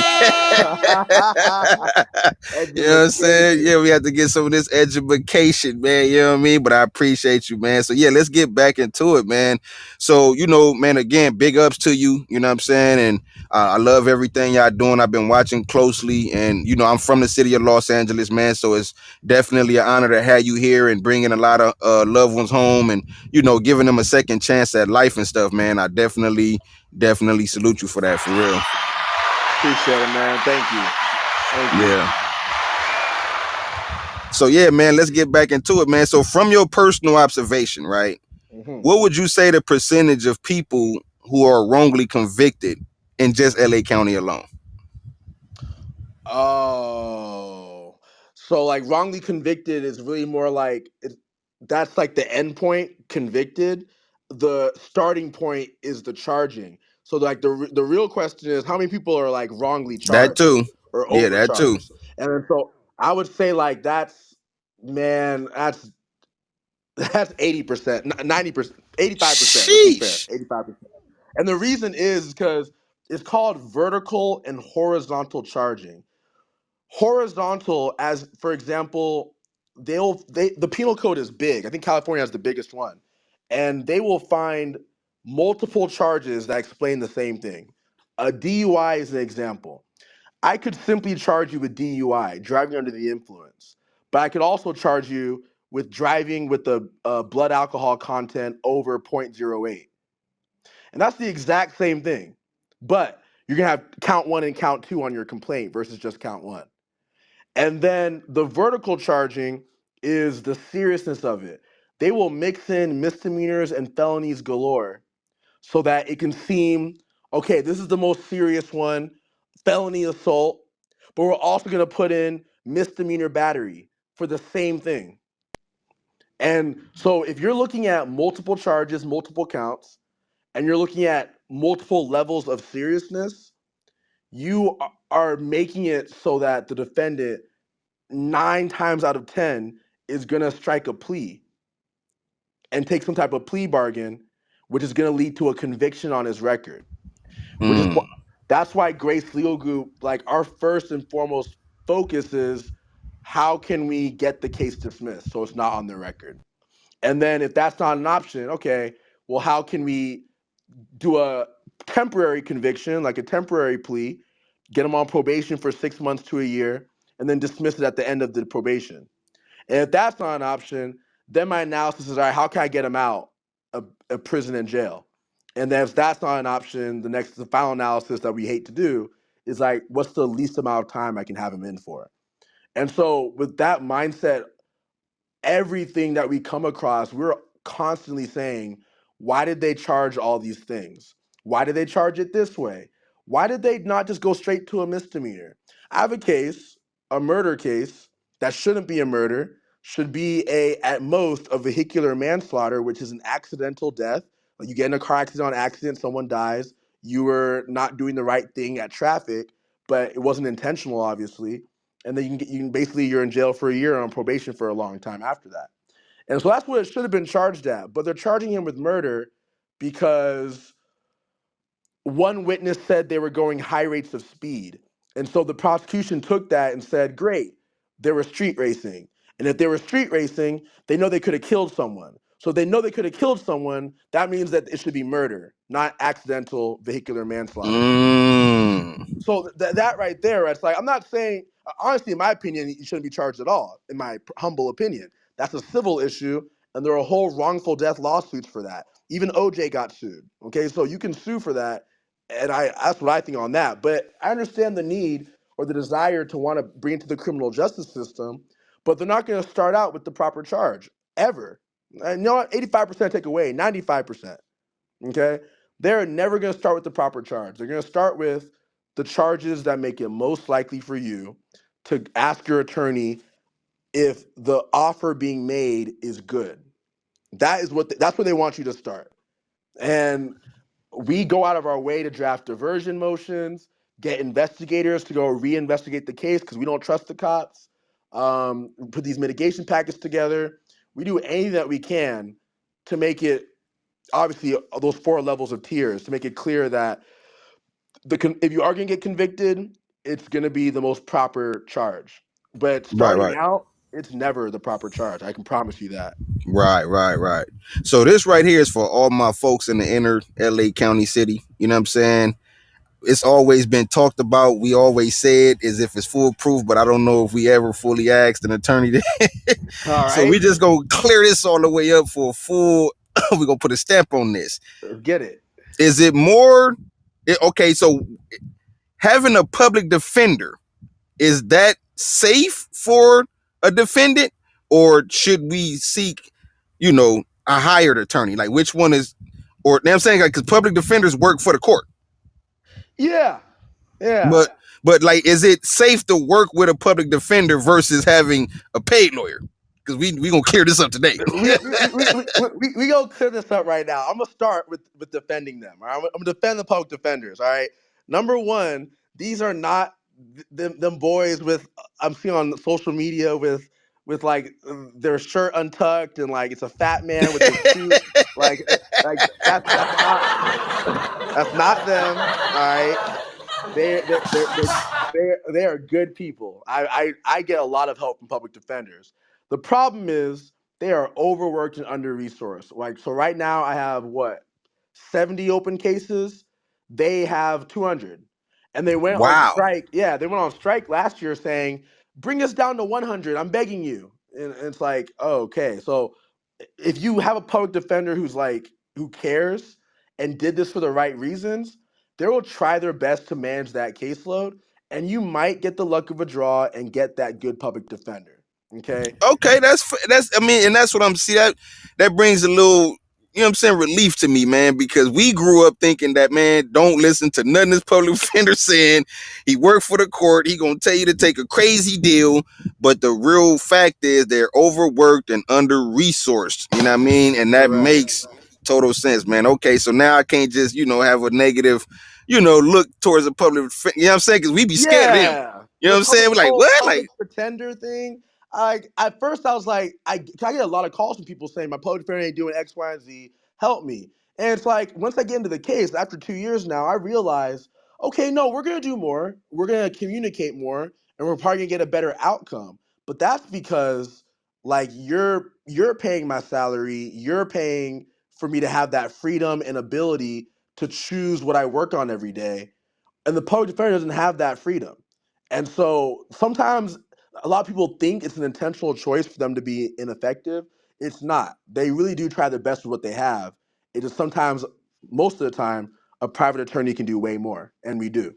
You know what I'm saying? Yeah, we had to get some of this education, man. You know what I mean? But I appreciate you, man. So yeah, let's get back into it, man. So, you know, man, again, big ups to you. You know what I'm saying? And I love everything y'all doing. I've been watching closely. And, you know, I'm from the city of Los Angeles, man. So it's definitely an honor to have you here and bringing a lot of loved ones home and, you know, giving them a second chance at life and stuff, man. I definitely salute you for that, for real. Appreciate it, man. Thank you. Yeah. So yeah, man, let's get back into it, man. So from your personal observation, right, what would you say the percentage of people who are wrongly convicted in just LA County alone? Oh, so like wrongly convicted is really more like that's like the end point, convicted. The starting point is the charging. So like the real question is how many people are like wrongly That charged too. or Yeah, that too. overcharged. And then so I would say like that's 80%, 90%, 85%. Let's be fair, Sheesh. 85%. And the reason is because it's called vertical and horizontal charging. Horizontal, as for example, the penal code is big. I think California has the biggest one, and they will find multiple charges that explain the same thing. A DUI is an example. I could simply charge you with DUI, driving under the influence, but I could also charge you with driving with the blood alcohol content over 0.08. And that's the exact same thing. But you're going to have count one and count two on your complaint versus just count one. And then the vertical charging is the seriousness of it. They will mix in misdemeanors and felonies galore so that it can seem, okay, this is the most serious one, felony assault, but we're also going to put in misdemeanor battery for the same thing. And so if you're looking at multiple charges, multiple counts, and you're looking at multiple levels of seriousness, you are making it so that the defendant 9 times out of 10 is going to strike a plea and take some type of plea bargain, which is going to lead to a conviction on his record. Which is that's why Grace Legal Group, like our first and foremost focus is how can we get the case dismissed so it's not on their record. And then if that's not an option, okay, well, how can we do a temporary conviction, like a temporary plea, get them on probation for 6 months to a year, and then dismiss it at the end of the probation. And if that's not an option, then my analysis is, all right, how can I get him out of prison and jail? And then if that's not an option, the final analysis that we hate to do is like, what's the least amount of time I can have him in for? And so with that mindset, everything that we come across, we're constantly saying, why did they charge all these things? Why did they charge it this way? Why did they not just go straight to a misdemeanor? I have a case, a murder case, that shouldn't be a murder, should be at most, a vehicular manslaughter, which is an accidental death. Like you get in a car accident, someone dies, you were not doing the right thing at traffic, but it wasn't intentional, obviously. And then you're in jail for a year on probation for a long time after that. And so that's what it should have been charged at. But they're charging him with murder because one witness said they were going high rates of speed. And so the prosecution took that and said, great, they were street racing. And if they were street racing, they know they could have killed someone. So they know they could have killed someone. That means that it should be murder, not accidental vehicular manslaughter. So that right there, it's like, I'm not saying, honestly, in my opinion, you shouldn't be charged at all, in my humble opinion. That's a civil issue, and there are whole wrongful death lawsuits for that. Even OJ got sued. Okay, so you can sue for that, and that's what I think on that. But I understand the need or the desire to want to bring it to the criminal justice system, but they're not going to start out with the proper charge ever. And you know what? 85% take away, 95%. Okay, they're never going to start with the proper charge. They're going to start with the charges that make it most likely for you to ask your attorney if the offer being made is good. That's where they want you to start. And we go out of our way to draft diversion motions, get investigators to go reinvestigate the case because we don't trust the cops. Put these mitigation packets together. We do anything that we can to make it, obviously, those 4 levels of tiers, to make it clear that if you are going to get convicted, it's going to be the most proper charge. But starting out, it's never the proper charge. I can promise you that. Right. So this right here is for all my folks in the inner LA County city. You know what I'm saying? It's always been talked about. We always say it as if it's foolproof, but I don't know if we ever fully asked an attorney that. All right. So we just gonna clear this all the way up for a full. We're gonna put a stamp on this. Get it. Is it more? Okay, so having a public defender, is that safe for a defendant, or should we seek, a hired attorney? Like, which one is, or you know what I'm saying, like, because public defenders work for the court. Yeah. But like, is it safe to work with a public defender versus having a paid lawyer? Because we gonna clear this up today. we gonna clear this up right now. I'm gonna start with defending them. All right? I'm gonna defend the public defenders. All right. Number one, these are not them boys with I'm seeing on social media with like their shirt untucked and like it's a fat man with a suit. like that's not them. All right. They are good people. I get a lot of help from public defenders. The problem is they are overworked and under-resourced. Like, so right now I have 70 open cases. They have 200. And they went on strike. Yeah, they went on strike last year saying, bring us down to 100. I'm begging you. And it's like, oh, okay. So if you have a public defender who cares and did this for the right reasons, they will try their best to manage that caseload, and you might get the luck of a draw and get that good public defender. Okay, that's I mean, and that's what I'm see that brings a little, you know what I'm saying, relief to me, man, because we grew up thinking that, man, don't listen to nothing this public defender saying. He worked for the court. He gonna tell you to take a crazy deal, but the real fact is they're overworked and under-resourced. You know what I mean? And that makes total sense, man. Okay, so now I can't just, have a negative, look towards the public, you know what I'm saying? Because we be scared of them. You know what I'm saying? We're like, what? Like, pretender thing. At first I was like, I get a lot of calls from people saying my public defender ain't doing X, Y, and Z. Help me. And it's like, once I get into the case, after 2 years now, I realize, okay, no, we're going to do more. We're going to communicate more, and we're probably going to get a better outcome. But that's because, like, you're paying my salary. You're paying for me to have that freedom and ability to choose what I work on every day. And the public defender doesn't have that freedom. And so sometimes a lot of people think it's an intentional choice for them to be ineffective. It's not. They really do try their best with what they have. It is sometimes, most of the time, a private attorney can do way more, and we do.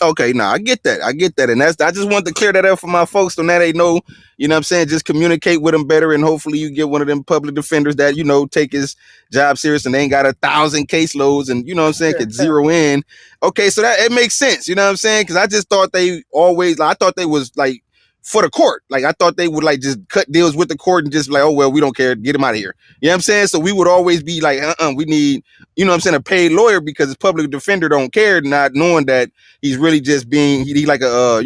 Okay, now I get that. And I just wanted to clear that up for my folks so now they know, you know what I'm saying, just communicate with them better, and hopefully you get one of them public defenders that, take his job serious and they ain't got 1,000 caseloads and, you know what I'm saying, could zero in. Okay, so that it makes sense, you know what I'm saying? Because I just thought they always, I thought they was like for the court. Like, I thought they would like just cut deals with the court and just like, oh, well, we don't care. Get him out of here. You know what I'm saying? So we would always be like, we need, you know what I'm saying, a paid lawyer because the public defender don't care, not knowing that he's really just being, he like a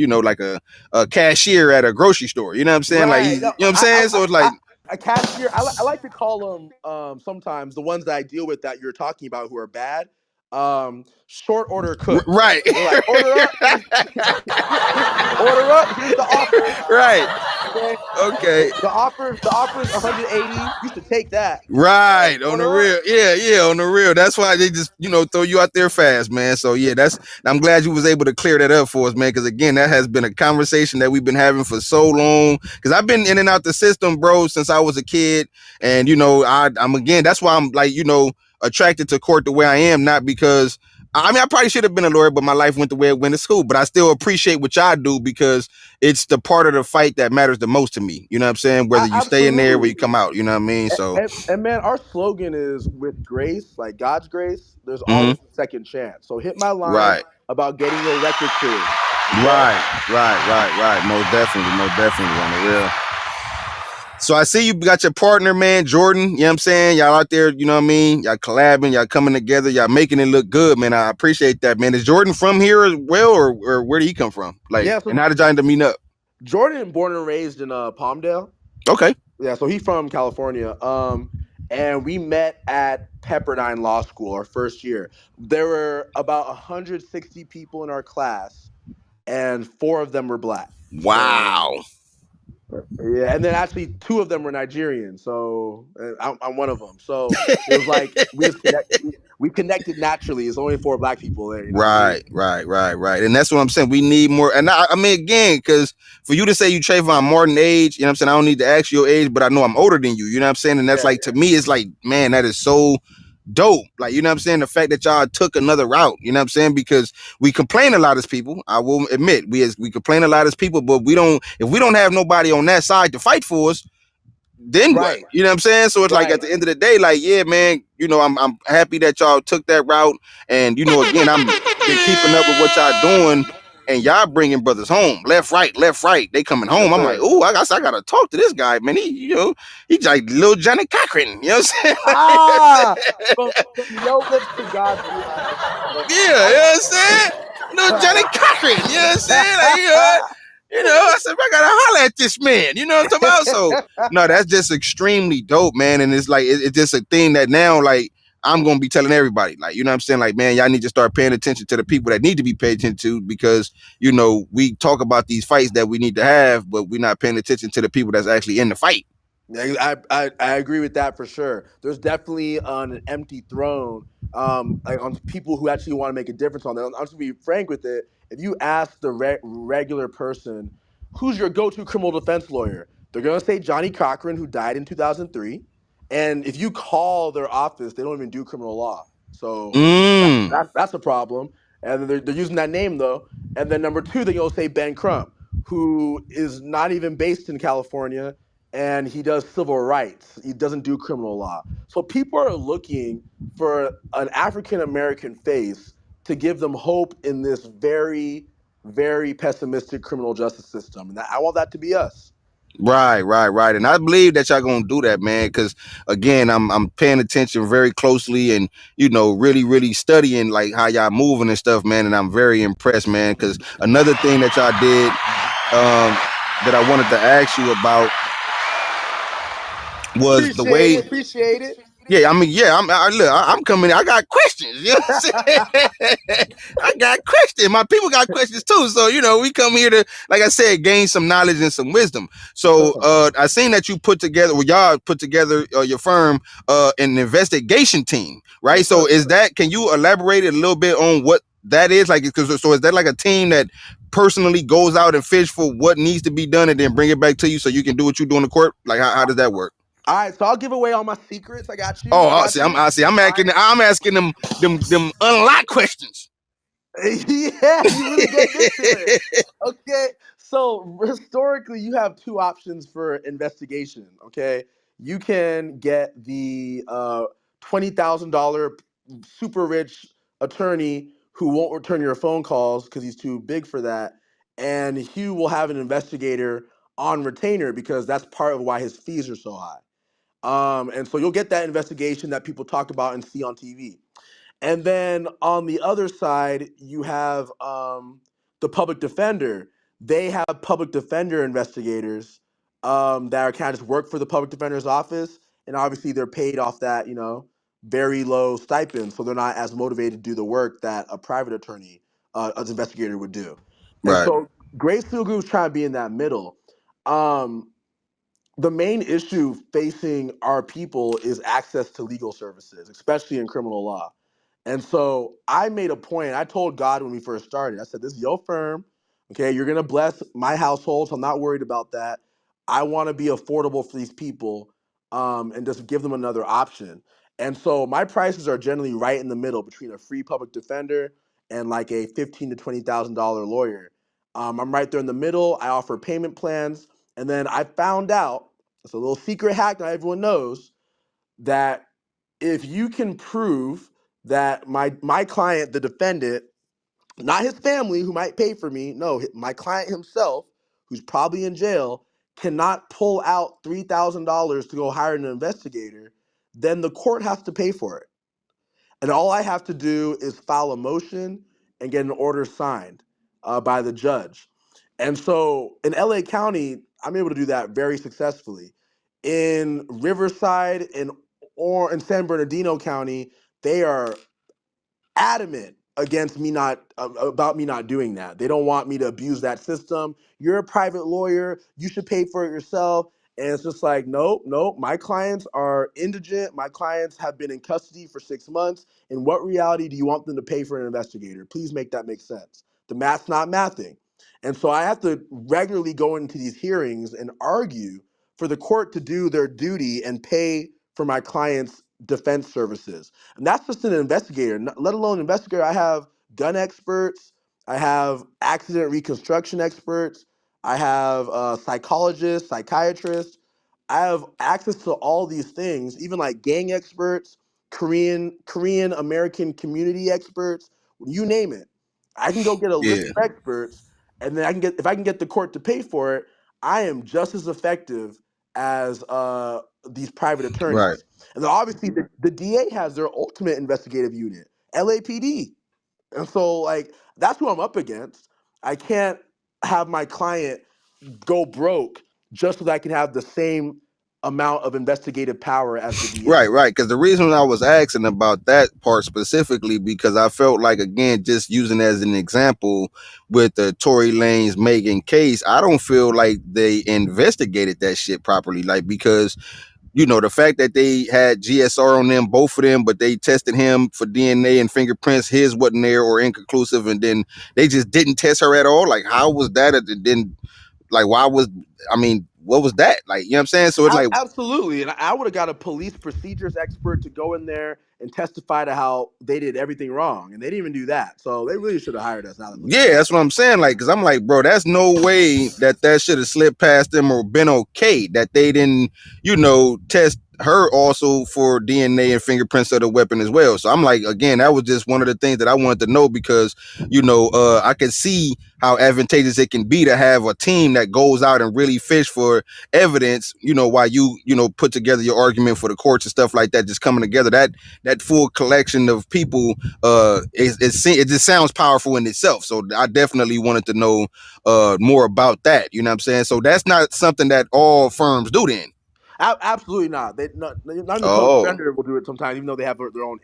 cashier at a grocery store. You know what I'm saying? Right. Like, you know what I'm saying? So it's like, a cashier, I like to call them sometimes the ones that I deal with that you're talking about who are bad. Short order cook. Right. They're like, order up. Order up. Here's the offer. Right. Okay. The offer is 180. You should take that. Right. On the real. Yeah. On the real. That's why they just, throw you out there fast, man. So yeah, I'm glad you was able to clear that up for us, man. Because again, that has been a conversation that we've been having for so long. Because I've been in and out the system, bro, since I was a kid. And I'm again, that's why I'm like, attracted to court the way I am, not because I mean, I probably should have been a lawyer, but my life went the way it went to school. But I still appreciate what y'all do because it's the part of the fight that matters the most to me. You know what I'm saying? Whether you stay in there or you come out. You know what I mean? So, And man, our slogan is with grace, like God's grace, there's mhm. always a second chance. So hit my line Right. about getting your record cleared. Right. Most definitely on the real. So I see you got your partner, man, Jordan. You know what I'm saying? Y'all out there, you know what I mean? Y'all collabing, y'all coming together, y'all making it look good, man. I appreciate that, man. Is Jordan from here as well, or where did he come from? Like, Yeah, so and how did y'all end up meeting up? Jordan, born and raised in Palmdale. Okay. Yeah, so he's from California. And we met at Pepperdine Law School our first year. There were about 160 people in our class, and 4 of them were black. So Wow. yeah, and then actually 2 of them were Nigerian. So I'm one of them. So it was like we connected naturally. It's only 4 black people there. You know what I mean? Right. And that's what I'm saying. We need more. And I mean, again, because for you to say you Trayvon Martin age, you know what I'm saying? I don't need to ask your age, but I know I'm older than you. You know what I'm saying? And that's Yeah. like, to me, it's like, man, that is so dope. Like, you know what I'm saying? The fact that y'all took another route, you know what I'm saying? Because we complain a lot as people. I will admit, we complain a lot as people, but if we don't have nobody on that side to fight for us, then what? Right. You know what I'm saying? So it's like at the end of the day, like, yeah, man, you know, I'm happy that y'all took that route. And, you know, again, I'm been keeping up with what y'all doing, and y'all bringing brothers home, left, right. They coming home. Yes, I'm like, sir. oh, I gotta talk to this guy, man. He's like little Johnny Cochran. You know what I'm saying? From your lips to God's ears. Yeah, you know what I'm saying? Little Johnny Cochran, you know what I'm saying? Like, I said, I gotta holler at this man, you know what I'm talking about? So, no, that's just extremely dope, man. And it's like, it's just a thing that now, like, I'm gonna be telling everybody, like, you know what I'm saying? Like, man, y'all need to start paying attention to the people that need to be paid attention to, because, you know, we talk about these fights that we need to have, but we're not paying attention to the people that's actually in the fight. Yeah, I agree with that for sure. There's definitely an empty throne like on people who actually want to make a difference on that. I'm just to be frank with it. If you ask the regular person, who's your go-to criminal defense lawyer, they're gonna say Johnny Cochran, who died in 2003. And if you call their office, they don't even do criminal law. So that's a problem. And they're using that name though. And then number 2, they're gonna say Ben Crump, who is not even based in California, and he does civil rights. He doesn't do criminal law. So people are looking for an African American face to give them hope in this very, very pessimistic criminal justice system. And I want that to be us. Right. And I believe that y'all gonna do that, man, because again, I'm paying attention very closely and, you know, really studying like how y'all moving and stuff, man. And I'm very impressed, man, because another thing that y'all did that I wanted to ask you about was the way. Appreciate it. Yeah, I mean, yeah, I'm coming. I got questions. You know what I'm saying? I got questions. My people got questions too. So, you know, we come here to, like I said, gain some knowledge and some wisdom. So, I seen that you put together, y'all put together your firm, an investigation team, right? So, can you elaborate a little bit on what that is? Like, so is that like a team that personally goes out and fish for what needs to be done and then bring it back to you so you can do what you do in the court? Like, how does that work? All right, so I'll give away all my secrets. I got you. I'm asking them unlock questions. Yeah, you really get into it. Okay, so historically, you have 2 options for investigation. Okay, you can get the $20,000 super rich attorney who won't return your phone calls because he's too big for that, and Hugh will have an investigator on retainer because that's part of why his fees are so high. And so you'll get that investigation that people talk about and see on TV. And then on the other side, you have the public defender. They have public defender investigators that are kind of just work for the public defender's office, and obviously they're paid off that very low stipend, so they're not as motivated to do the work that a private attorney, as investigator, would do. And Right. so Grace Field Group's trying to be in that middle. Um, the main issue facing our people is access to legal services, especially in criminal law. And so I made a point. I told God when we first started, I said, this is your firm. Okay, you're going to bless my household. So I'm not worried about that. I want to be affordable for these people and just give them another option. And so my prices are generally right in the middle between a free public defender and like a $15,000 to $20,000 lawyer. I'm right there in the middle. I offer payment plans, and then I found out, it's a little secret hack that everyone knows, that if you can prove that my client, the defendant, not his family who might pay for me, no, my client himself, who's probably in jail, cannot pull out $3,000 to go hire an investigator, then the court has to pay for it. And all I have to do is file a motion and get an order signed by the judge. And so in LA County, I'm able to do that very successfully. In Riverside or in San Bernardino County, they are adamant against me not about me not doing that. They don't want me to abuse that system. You're a private lawyer. You should pay for it yourself. And it's just like, nope, nope. My clients are indigent. My clients have been in custody for 6 months. In what reality do you want them to pay for an investigator? Please make that make sense. The math's not mathing. And so I have to regularly go into these hearings and argue for the court to do their duty and pay for my clients' defense services. And that's just an investigator, let alone an investigator. I have gun experts, I have accident reconstruction experts, I have psychologists, psychiatrists. I have access to all these things, even like gang experts, Korean American community experts, you name it. I can go get a Yeah. list of experts, and then if I can get the court to pay for it, I am just as effective as these private Right. attorneys. And then obviously the DA has their ultimate investigative unit, LAPD. And so like that's who I'm up against. I can't have my client go broke just so that I can have the same amount of investigative power as the DA. Right, right. Because the reason I was asking about that part specifically, because I felt like, again, just using as an example with the Tory Lanez Megan case, I don't feel like they investigated that shit properly. Like, because the fact that they had GSR on them, both of them, but they tested him for DNA and fingerprints, his wasn't there or inconclusive, and then they just didn't test her at all. Like, how was that? Then, like, what was that? Like, you know what I'm saying? So it's like, Absolutely. And I would have got a police procedures expert to go in there and testify to how they did everything wrong. And they didn't even do that. So they really should have hired us now that I'm looking yeah, back. that's what I'm saying. Like, because I'm like, bro, that's no way that should have slipped past them or been okay. That they didn't, test her also for DNA and fingerprints of the weapon as well. So I'm like, again, that was just one of the things that I wanted to know because, I could see how advantageous it can be to have a team that goes out and really fish for evidence, while you put together your argument for the courts and stuff like that, just coming together. That full collection of people, it just sounds powerful in itself. So I definitely wanted to know more about that. You know what I'm saying? So that's not something that all firms do then. Absolutely not. Not even the public Oh, defender will do it sometimes, even though they have their own,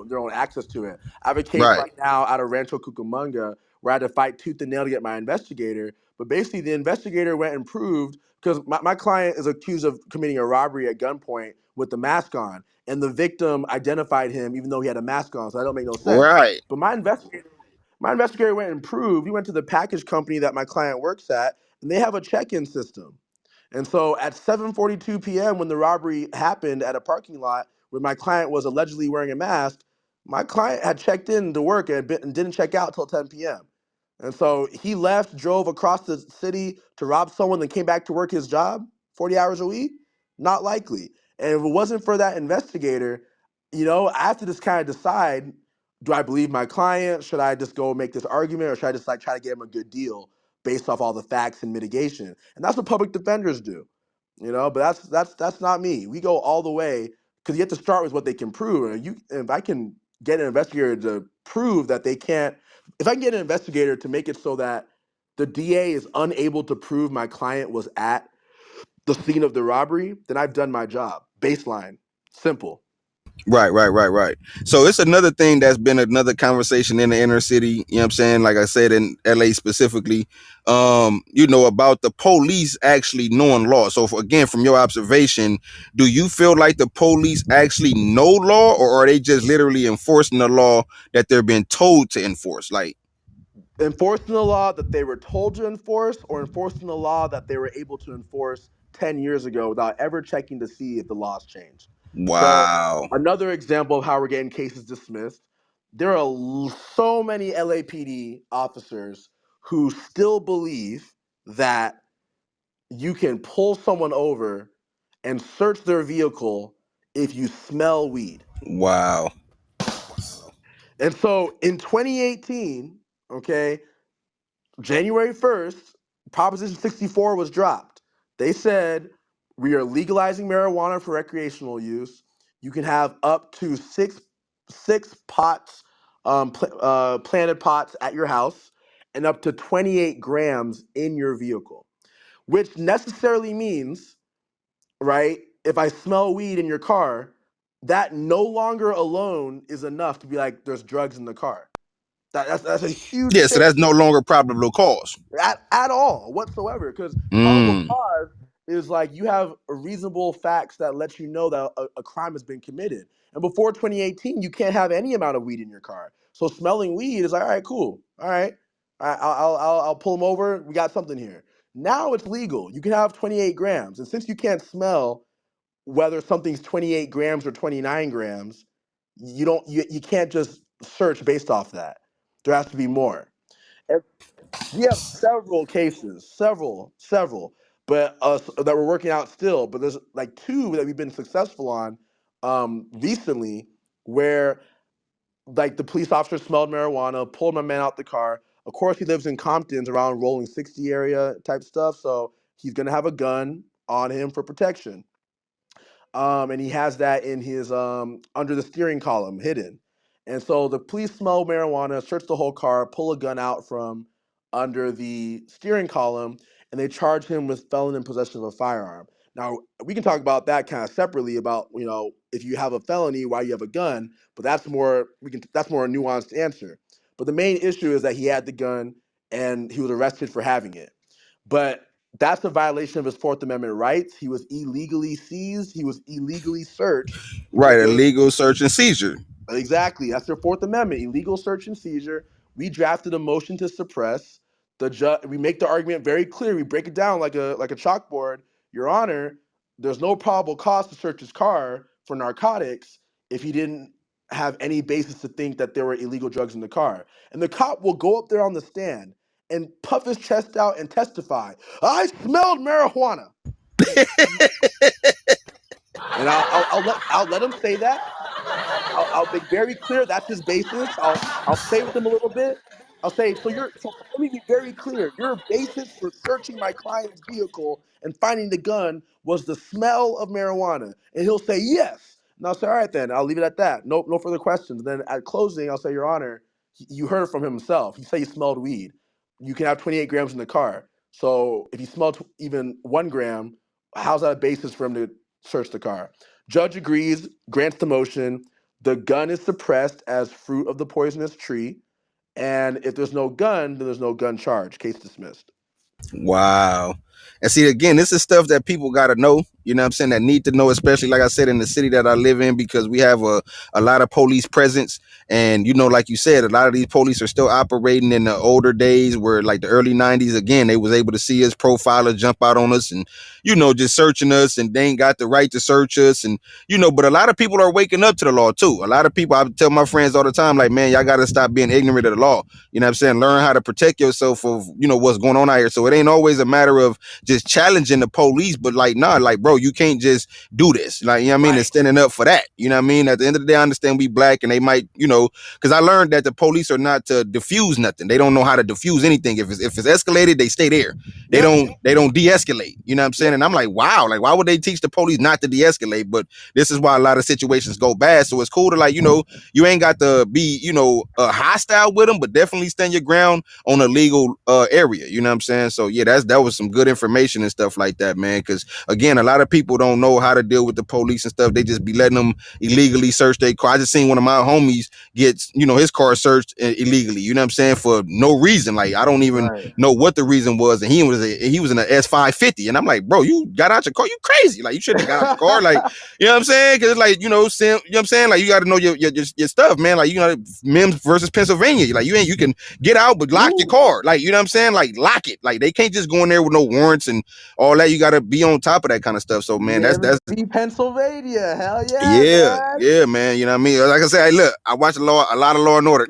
their own access to it. I have a case right. right now out of Rancho Cucamonga where I had to fight tooth and nail to get my investigator. But basically, the investigator went and proved because my client is accused of committing a robbery at gunpoint with the mask on, and the victim identified him even though he had a mask on. So that don't make no sense. Right. But my investigator went and proved. He went to the package company that my client works at, and they have a check-in system. And so at 7:42 p.m., when the robbery happened at a parking lot where my client was allegedly wearing a mask, my client had checked in to work and didn't check out till 10 p.m. And so he left, drove across the city to rob someone, then came back to work his job 40 hours a week? Not likely. And if it wasn't for that investigator, I have to just kind of decide, do I believe my client? Should I just go make this argument, or should I just like try to get him a good deal based off all the facts and mitigation? And that's what public defenders do. But that's not me. We go all the way because you have to start with what they can prove. And if I can get an investigator to prove that they can't, if I can get an investigator to make it so that the DA is unable to prove my client was at the scene of the robbery, then I've done my job. Baseline. Simple. Right. So it's another thing that's been another conversation in the inner city, you know what I'm saying? Like I said, in LA specifically, about the police actually knowing law. So again, from your observation, do you feel like the police actually know law, or are they just literally enforcing the law that they're being told to enforce? Like, Enforcing the law that they were told to enforce, or enforcing the law that they were able to enforce 10 years ago without ever checking to see if the law's changed. Wow. So another example of how we're getting cases dismissed. There are so many LAPD officers who still believe that you can pull someone over and search their vehicle if you smell weed. Wow. And so in 2018, okay, January 1st, Proposition 64 was dropped. They said we are legalizing marijuana for recreational use. You can have up to six pots, planted pots at your house, and up to 28 grams in your vehicle, which necessarily means, right? If I smell weed in your car, that no longer alone is enough to be like, there's drugs in the car. That's a huge Yeah, so change that's no longer probable cause. at all whatsoever. Because probable Mm. cause is like you have reasonable facts that let you know that a crime has been committed. And before 2018, you can't have any amount of weed in your car. So smelling weed is like, all right, cool, all right, I'll pull them over. We got something here. Now it's legal. You can have 28 grams, and since you can't smell whether something's 28 grams or 29 grams, you can't just search based off that. There has to be more. And we have several cases, several, but that we're working out still. But there's like two that we've been successful on recently, where like the police officer smelled marijuana, pulled my man out the car. Of course, he lives in Compton's around Rolling 60 area type stuff, so he's gonna have a gun on him for protection. And he has that in his under the steering column hidden. And so the police smell marijuana, search the whole car, pull a gun out from under the steering column, and they charge him with felon in possession of a firearm. Now we can talk about that kind of separately about if you have a felony, why you have a gun, but that's more a nuanced answer. But the main issue is that he had the gun and he was arrested for having it. But that's a violation of his Fourth Amendment rights. He was illegally seized. He was illegally searched. Right, illegal search and seizure. Exactly. That's their Fourth Amendment, illegal search and seizure. We drafted a motion to suppress. We make the argument very clear. We break it down like a chalkboard. Your Honor, there's no probable cause to search his car for narcotics if he didn't have any basis to think that there were illegal drugs in the car. And the cop will go up there on the stand and puff his chest out and testify. I smelled marijuana. And I'll let him say that. I'll make very clear that's his basis. I'll play with him a little bit. I'll say, so let me be very clear. Your basis for searching my client's vehicle and finding the gun was the smell of marijuana. And he'll say yes. And I'll say, all right then, I'll leave it at that. No further questions. And then at closing, I'll say, Your Honor, you heard from himself. He said he smelled weed. You can have 28 grams in the car. So if he smelled even 1 gram, how's that a basis for him to search the car? Judge agrees, grants the motion. The gun is suppressed as fruit of the poisonous tree. And if there's no gun, then there's no gun charge. Case dismissed. Wow. And see, again, this is stuff that people got to know, you know what I'm saying, that need to know, especially, like I said, in the city that I live in, because we have a lot of police presence. And, like you said, a lot of these police are still operating in the older days where, like the early 90s, again, they was able to see us, profile us, jump out on us and, just searching us, and they ain't got the right to search us. And, but a lot of people are waking up to the law, too. A lot of people, I tell my friends all the time, like, man, y'all got to stop being ignorant of the law. You know what I'm saying? Learn how to protect yourself of, what's going on out here. So it ain't always a matter of just challenging the police, but like, nah, like, bro, you can't just do this. Like, you know what I mean? Right. And standing up for that. You know what I mean? At the end of the day, I understand we black and they might, because I learned that the police are not to diffuse nothing. They don't know how to diffuse anything. If it's escalated, they stay there. They don't de-escalate. You know what I'm saying? And I'm like, wow, like, why would they teach the police not to de-escalate? But this is why a lot of situations go bad. So it's cool to, like, you ain't got to be, hostile with them, but definitely stand your ground on a legal area. You know what I'm saying? So yeah, that was some good information and stuff like that, man. Because again, a lot of people don't know how to deal with the police and stuff. They just be letting them illegally search their car. I just seen one of my homies get, his car searched illegally. You know what I'm saying? For no reason. Like, I don't even know what the reason was. And he was in a S550, and I'm like, bro, you got out your car? You crazy? Like, you shouldn't have got out your car. Like, you know what I'm saying? Because like, you know what I'm saying? Like, you got to know your stuff, man. Like, Mims versus Pennsylvania. Like, you can get out, but lock your car. Like, you know what I'm saying? Like, lock it. Like, they can't just go in there with no warrants and all that. You got to be on top of that kind of stuff. stuff. So man, that's Pennsylvania. Hell yeah, yeah, man. You know what I mean? Like I said, hey, look, I watch a lot of Law and Order.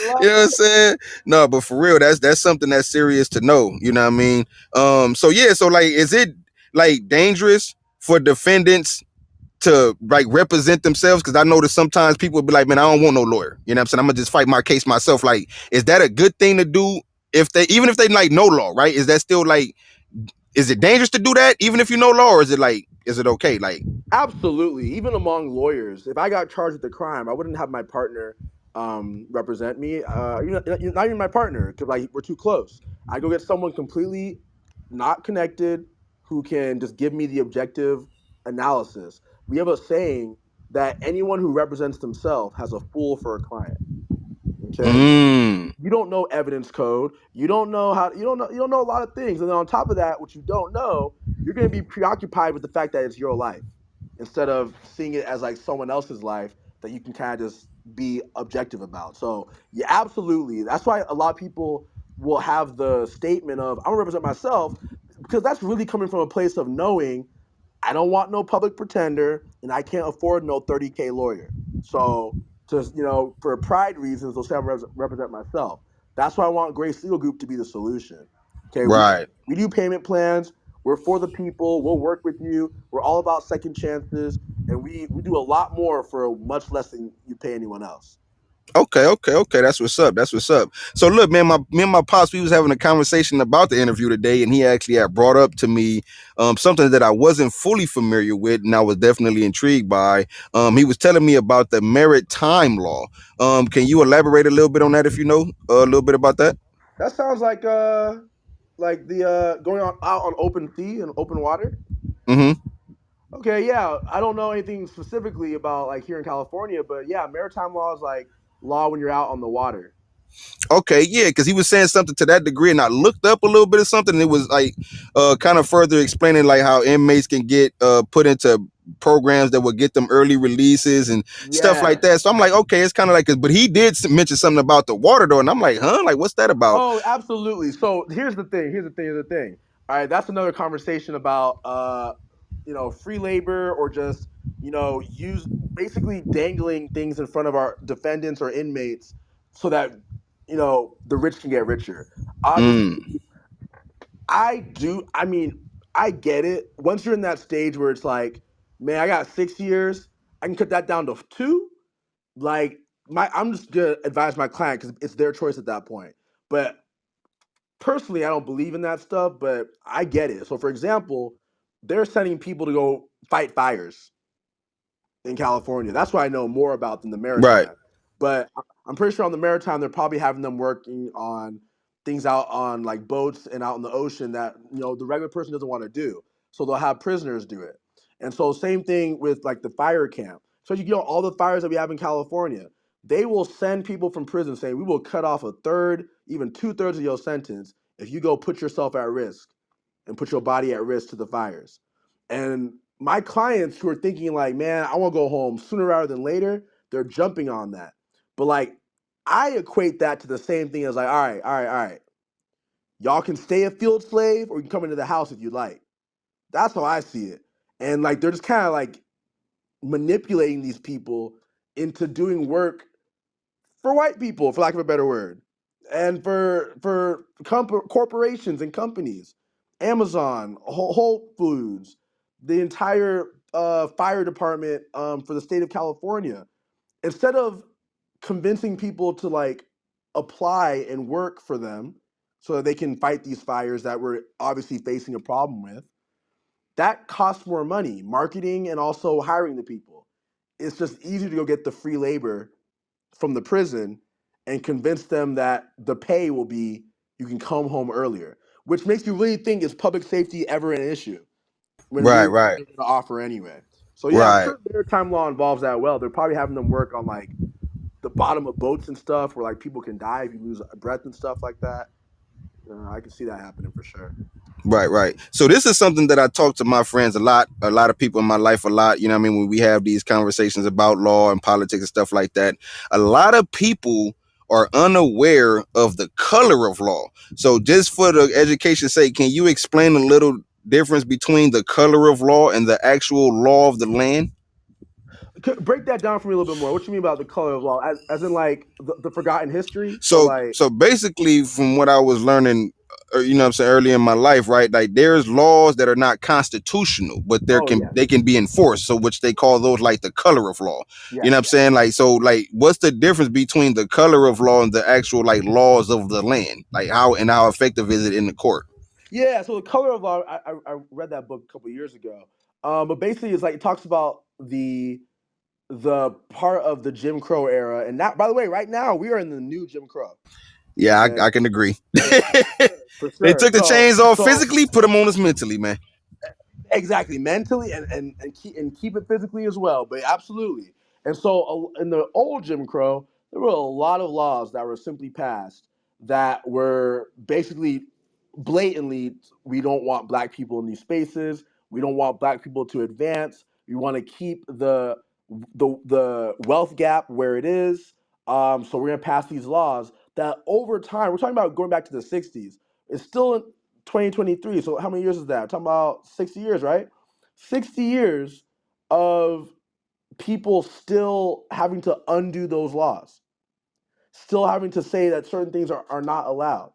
You know what I'm saying? No, but for real, that's something that's serious to know. You know what I mean? So yeah, so like, is it like dangerous for defendants to like represent themselves? Because I know that sometimes people will be like, man, I don't want no lawyer. You know what I'm saying? I'm gonna just fight my case myself. Like, is that a good thing to do? Even if they like know law, right? Is that still like, is it dangerous to do that even if you know law, or is it okay? Like, absolutely. Even among lawyers, if I got charged with a crime, I wouldn't have my partner represent me. Not even my partner, because like we're too close. I go get someone completely not connected who can just give me the objective analysis. We have a saying that anyone who represents themselves has a fool for a client. Okay. You don't know evidence code. You don't know you don't know a lot of things. And then on top of that, what you don't know, you're going to be preoccupied with the fact that it's your life instead of seeing it as like someone else's life that you can kind of just be objective about. So yeah, absolutely. That's why a lot of people will have the statement of I'm gonna represent myself, because that's really coming from a place of knowing I don't want no public pretender and I can't afford no 30K lawyer. So just, for pride reasons, they'll say I represent myself. That's why I want Grace Legal Group to be the solution. Okay, right. we do payment plans. We're for the people. We'll work with you. We're all about second chances, and we do a lot more for much less than you pay anyone else. Okay. That's what's up. So look, man, me and my pops, we was having a conversation about the interview today, and he actually had brought up to me something that I wasn't fully familiar with, and I was definitely intrigued by. He was telling me about the maritime law. Can you elaborate a little bit on that if you know a little bit about that? That sounds like the going out on open sea and open water. Mm-hmm. Okay, yeah. I don't know anything specifically about like here in California, but yeah, maritime law is like law when you're out on the water. Okay, yeah, because he was saying something to that degree, and I looked up a little bit of something, and it was like kind of further explaining like how inmates can get put into programs that will get them early releases and stuff like Yeah. that. So I'm like, okay, it's kind of like, but he did mention something about the water though, and I'm like, huh, like what's that about? Oh, absolutely. So here's the thing. All right, that's another conversation about free labor or just use basically dangling things in front of our defendants or inmates so that the rich can get richer. Obviously, Mm, I mean, I get it. Once you're in that stage where it's like, man, I got 6 years, I can cut that down to 2. Like I'm just gonna advise my client because it's their choice at that point. But personally, I don't believe in that stuff, but I get it. So, for example, they're sending people to go fight fires in California. That's what I know more about than the right, maritime. But I'm pretty sure on the maritime, they're probably having them working on things out on like boats and out in the ocean that the regular person doesn't want to do. So they'll have prisoners do it. And so same thing with like the fire camp. So all the fires that we have in California, they will send people from prison saying we will cut off a third, even 2/3 of your sentence if you go put yourself at risk and put your body at risk to the fires. And my clients who are thinking like, man, I want to go home sooner rather than later, they're jumping on that. But like, I equate that to the same thing as like, all right. Y'all can stay a field slave or you can come into the house if you like. That's how I see it. And like, they're just kind of like manipulating these people into doing work for white people, for lack of a better word, and for corporations and companies, Amazon, Whole Foods, the entire fire department for the state of California. Instead of convincing people to like apply and work for them so that they can fight these fires that we're obviously facing a problem with, that costs more money, marketing and also hiring the people. It's just easier to go get the free labor from the prison and convince them that the pay will be you can come home earlier, which makes you really think is public safety ever an issue when right, really what right, they're going to offer anyway. So yeah, I'm right. sure maritime law involves that well. They're probably having them work on like the bottom of boats and stuff where like people can die if you lose a breath and stuff like that. I can see that happening for sure. Right. So this is something that I talk to my friends a lot of people in my life a lot. You know what I mean? When we have these conversations about law and politics and stuff like that, a lot of people are unaware of the color of law. So just for the education's sake, can you explain a little difference between the color of law and the actual law of the land? Break that down for me a little bit more. What you mean about the color of law? As in like the forgotten history? So So like, so basically from what I was learning, you know what I'm saying, early in my life, right? Like there's laws that are not constitutional, but oh yeah, they can be enforced. So which they call those like the color of law. You know yes. what I'm saying? Like, so like what's the difference between the color of law and the actual like laws of the land? Like how effective is it in the court? Yeah, so the color of law, I read that book a couple of years ago. But basically, it's like it talks about the part of the Jim Crow era, and that, by the way, right now we are in the new Jim Crow, Yeah, and I can agree. for for They sure. took the chains off So physically, put them on us mentally, man. exactly, mentally and keep it physically as well, but absolutely. And so in the old Jim Crow, there were a lot of laws that were simply passed that were basically blatantly, we don't want black people in these spaces. We don't want black people to advance. We want to keep the wealth gap where it is. So we're gonna pass these laws that over time, we're talking about going back to the 60s. It's still in 2023. So how many years is that? We're talking about 60 years, right? 60 years of people still having to undo those laws, still having to say that certain things are not allowed.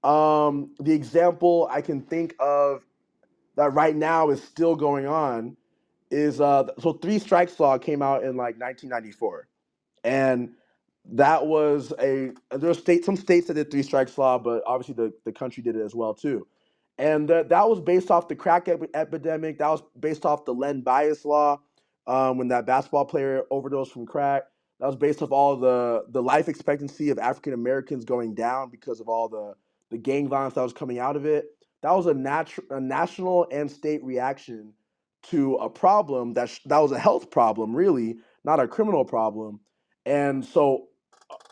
The example I can think of that right now is still going on is so three strikes law came out in like 1994, and that was there's some states that did three strikes law, but obviously the country did it as well too, and that was based off the crack epidemic. That was based off the Len Bias law, when that basketball player overdosed from crack. That was based off all the life expectancy of African Americans going down because of all the gang violence that was coming out of it. That was a national and state reaction to a problem that was a health problem, really, not a criminal problem. And so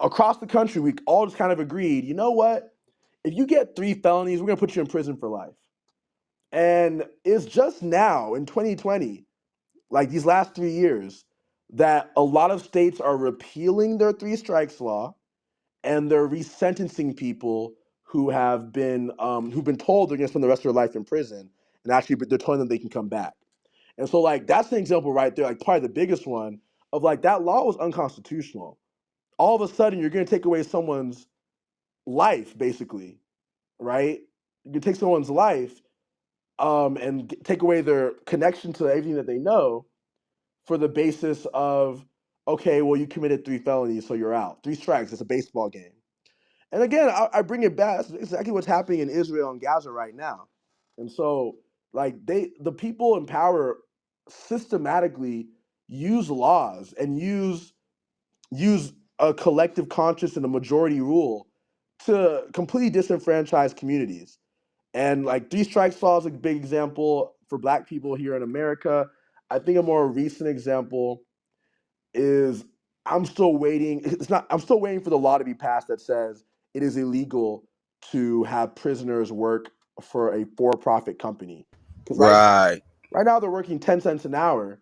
across the country, we all just kind of agreed, you know what? If you get three felonies, we're gonna put you in prison for life. And it's just now in 2020, like these last 3 years, that a lot of states are repealing their three strikes law and they're resentencing people who've been told they're gonna spend the rest of their life in prison, and actually they're telling them they can come back. And so like that's an example right there, like probably the biggest one of like that law was unconstitutional. All of a sudden you're going to take away someone's life, basically, right? You can take someone's life, and take away their connection to everything that they know for the basis of, okay, well, you committed three felonies, so you're out. Three strikes, it's a baseball game. And again, I bring it back. That's exactly what's happening in Israel and Gaza right now. And so, like, the people in power systematically use laws and use a collective conscience and a majority rule to completely disenfranchise communities. And like three strikes law is a big example for black people here in America. I think a more recent example is I'm still waiting. It's not. I'm still waiting for the law to be passed that says it is illegal to have prisoners work for a for-profit company. Because Right. right now they're working 10 cents an hour,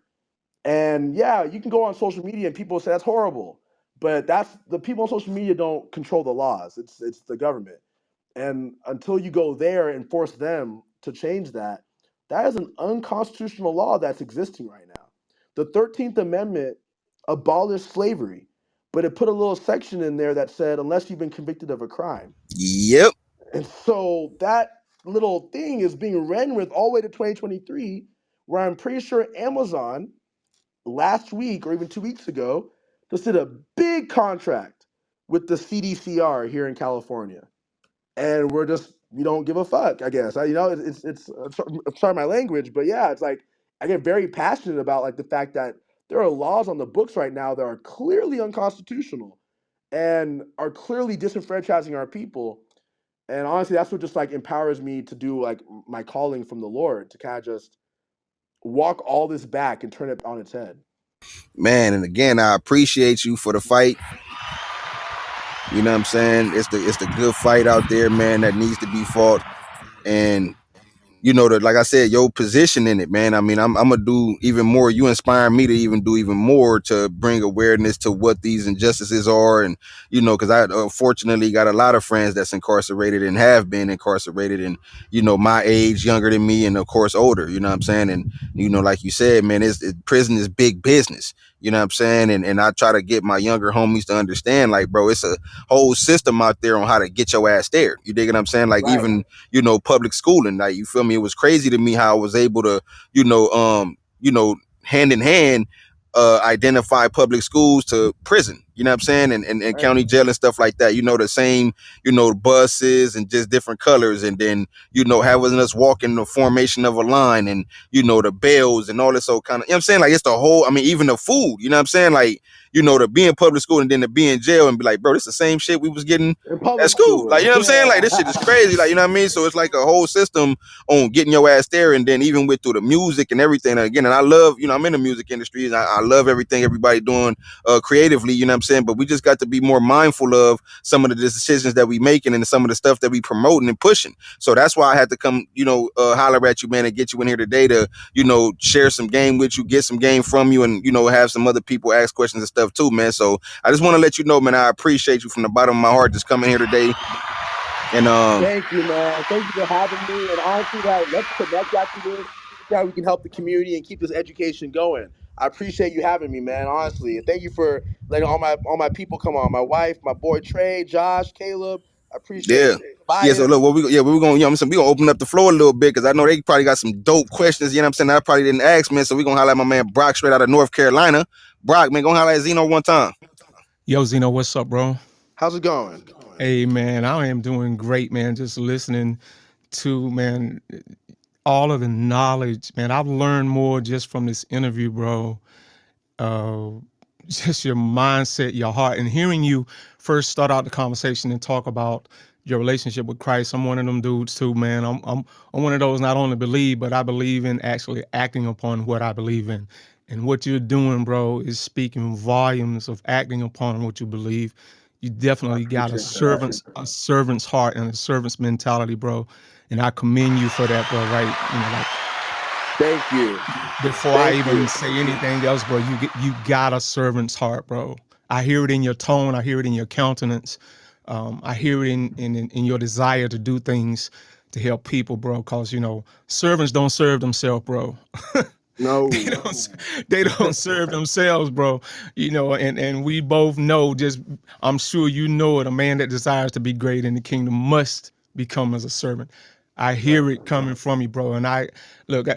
and yeah, you can go on social media and people say that's horrible, but that's the people on social media don't control the laws. It's the government. And until you go there and force them to change that, that is an unconstitutional law that's existing right now. The 13th Amendment abolished slavery, but it put a little section in there that said, unless you've been convicted of a crime. Yep. And so that little thing is being ran with all the way to 2023, where I'm pretty sure Amazon last week or even 2 weeks ago just did a big contract with the CDCR here in California, and we don't give a fuck. I guess it's I'm sorry my language, but yeah, it's like I get very passionate about like the fact that there are laws on the books right now that are clearly unconstitutional and are clearly disenfranchising our people. And honestly, that's what just like empowers me to do like my calling from the Lord to kind of just walk all this back and turn it on its head. Man, and again, I appreciate you for the fight. You know what I'm saying? It's the good fight out there, man, that needs to be fought. And like I said, your position in it, man. I mean, I'm gonna do even more. You inspire me to even do even more to bring awareness to what these injustices are, and because I fortunately got a lot of friends that's incarcerated and have been incarcerated, and my age, younger than me, and of course older. You know what I'm saying? And like you said, man, prison is big business. You know what I'm saying? And I try to get my younger homies to understand, like, bro, it's a whole system out there on how to get your ass there. You dig what I'm saying? Like, Right. even public schooling. Like, you feel me? It was crazy to me how I was able to, hand in hand, identify public schools to prison. You know what I'm saying? And Right. county jail and stuff like that. The same, buses and just different colors, and then having us walk in the formation of a line, and the bells and all this old kind of. You know what I'm saying? Like, it's the whole. I mean, even the food. You know what I'm saying? Like, to be in public school and then to be in jail and be like, bro, this the same shit we was getting In at public school. Like, school. you know what I'm saying? Like, this shit is Yeah. crazy. Like, you know what I mean? So it's like a whole system on getting your ass there, and then even with through the music and everything. And again, and I love, I'm in the music industry, and I love everything everybody doing creatively. You know what I'm saying? But we just got to be more mindful of some of the decisions that we making and some of the stuff that we promoting and pushing. So that's why I had to come, holler at you, man, and get you in here today to, share some game with you, get some game from you, and have some other people ask questions and stuff too, man. So I just want to let you know, man, I appreciate you from the bottom of my heart just coming here today. And Thank you, man. Thank you for having me. And honestly, like, let's connect after this. See how we can help the community and keep this education going. I appreciate you having me, man. Honestly, and thank you for letting all my people come on. My wife, my boy Trey, Josh, Caleb. I appreciate yeah. it. Yeah, so look, Tobias. we're gonna, we gonna open up the floor a little bit because I know they probably got some dope questions, you know what I'm saying, that I probably didn't ask, man. So we're gonna holler at my man Brock straight out of North Carolina. Brock, man, gonna holler at ZINO one time. Yo, Zeno, what's up, bro? How's it going? Hey, man, I am doing great, man. Just listening to, man, all of the knowledge, man. I've learned more just from this interview, bro. Uh, just your mindset, your heart, and hearing you first start out the conversation and talk about your relationship with Christ. I'm one of them dudes too, man. I'm one of those not only believe, but I believe in actually acting upon what I believe in. And what you're doing, bro, is speaking volumes of acting upon what you believe. You I definitely got appreciate that. a servant's heart and a servant's mentality, bro. And I commend you for that, bro. Right? Like Thank you. before I Thank even you. say anything else, bro, you got a servant's heart, bro. I hear it in your tone. I hear it in your countenance. I hear it in your desire to do things to help people, bro. Cause servants don't serve themselves, bro. they No. don't they don't serve themselves, bro. And we both know. Just I'm sure you know it. A man that desires to be great in the kingdom must become as a servant. I Right. hear it coming from you, bro. And I look.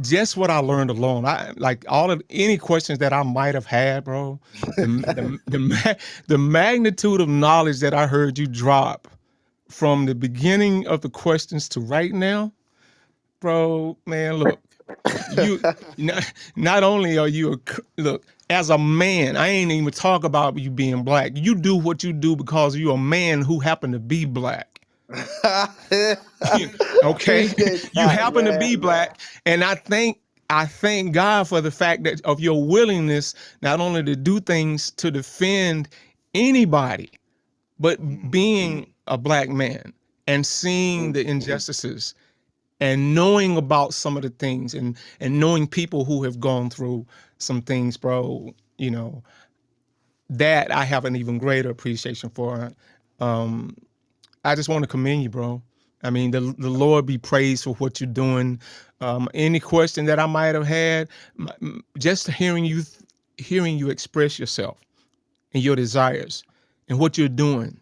Just what I learned alone. I like all of any questions that I might have had, bro. The magnitude of knowledge that I heard you drop from the beginning of the questions to right now, bro. Man, look, you not only are you look as a man. I ain't even talk about you being black. You do what you do because you're a man who happen to be black. Okay, Appreciate you that, happen to man. be black, and I thank God for the fact that of your willingness not only to do things to defend anybody, but being a black man and seeing the injustices and knowing about some of the things and knowing people who have gone through some things, bro. That I have an even greater appreciation for. Um, I just want to commend you, bro. I mean, the Lord be praised for what you're doing. Any question that I might have had, just hearing you express yourself and your desires and what you're doing,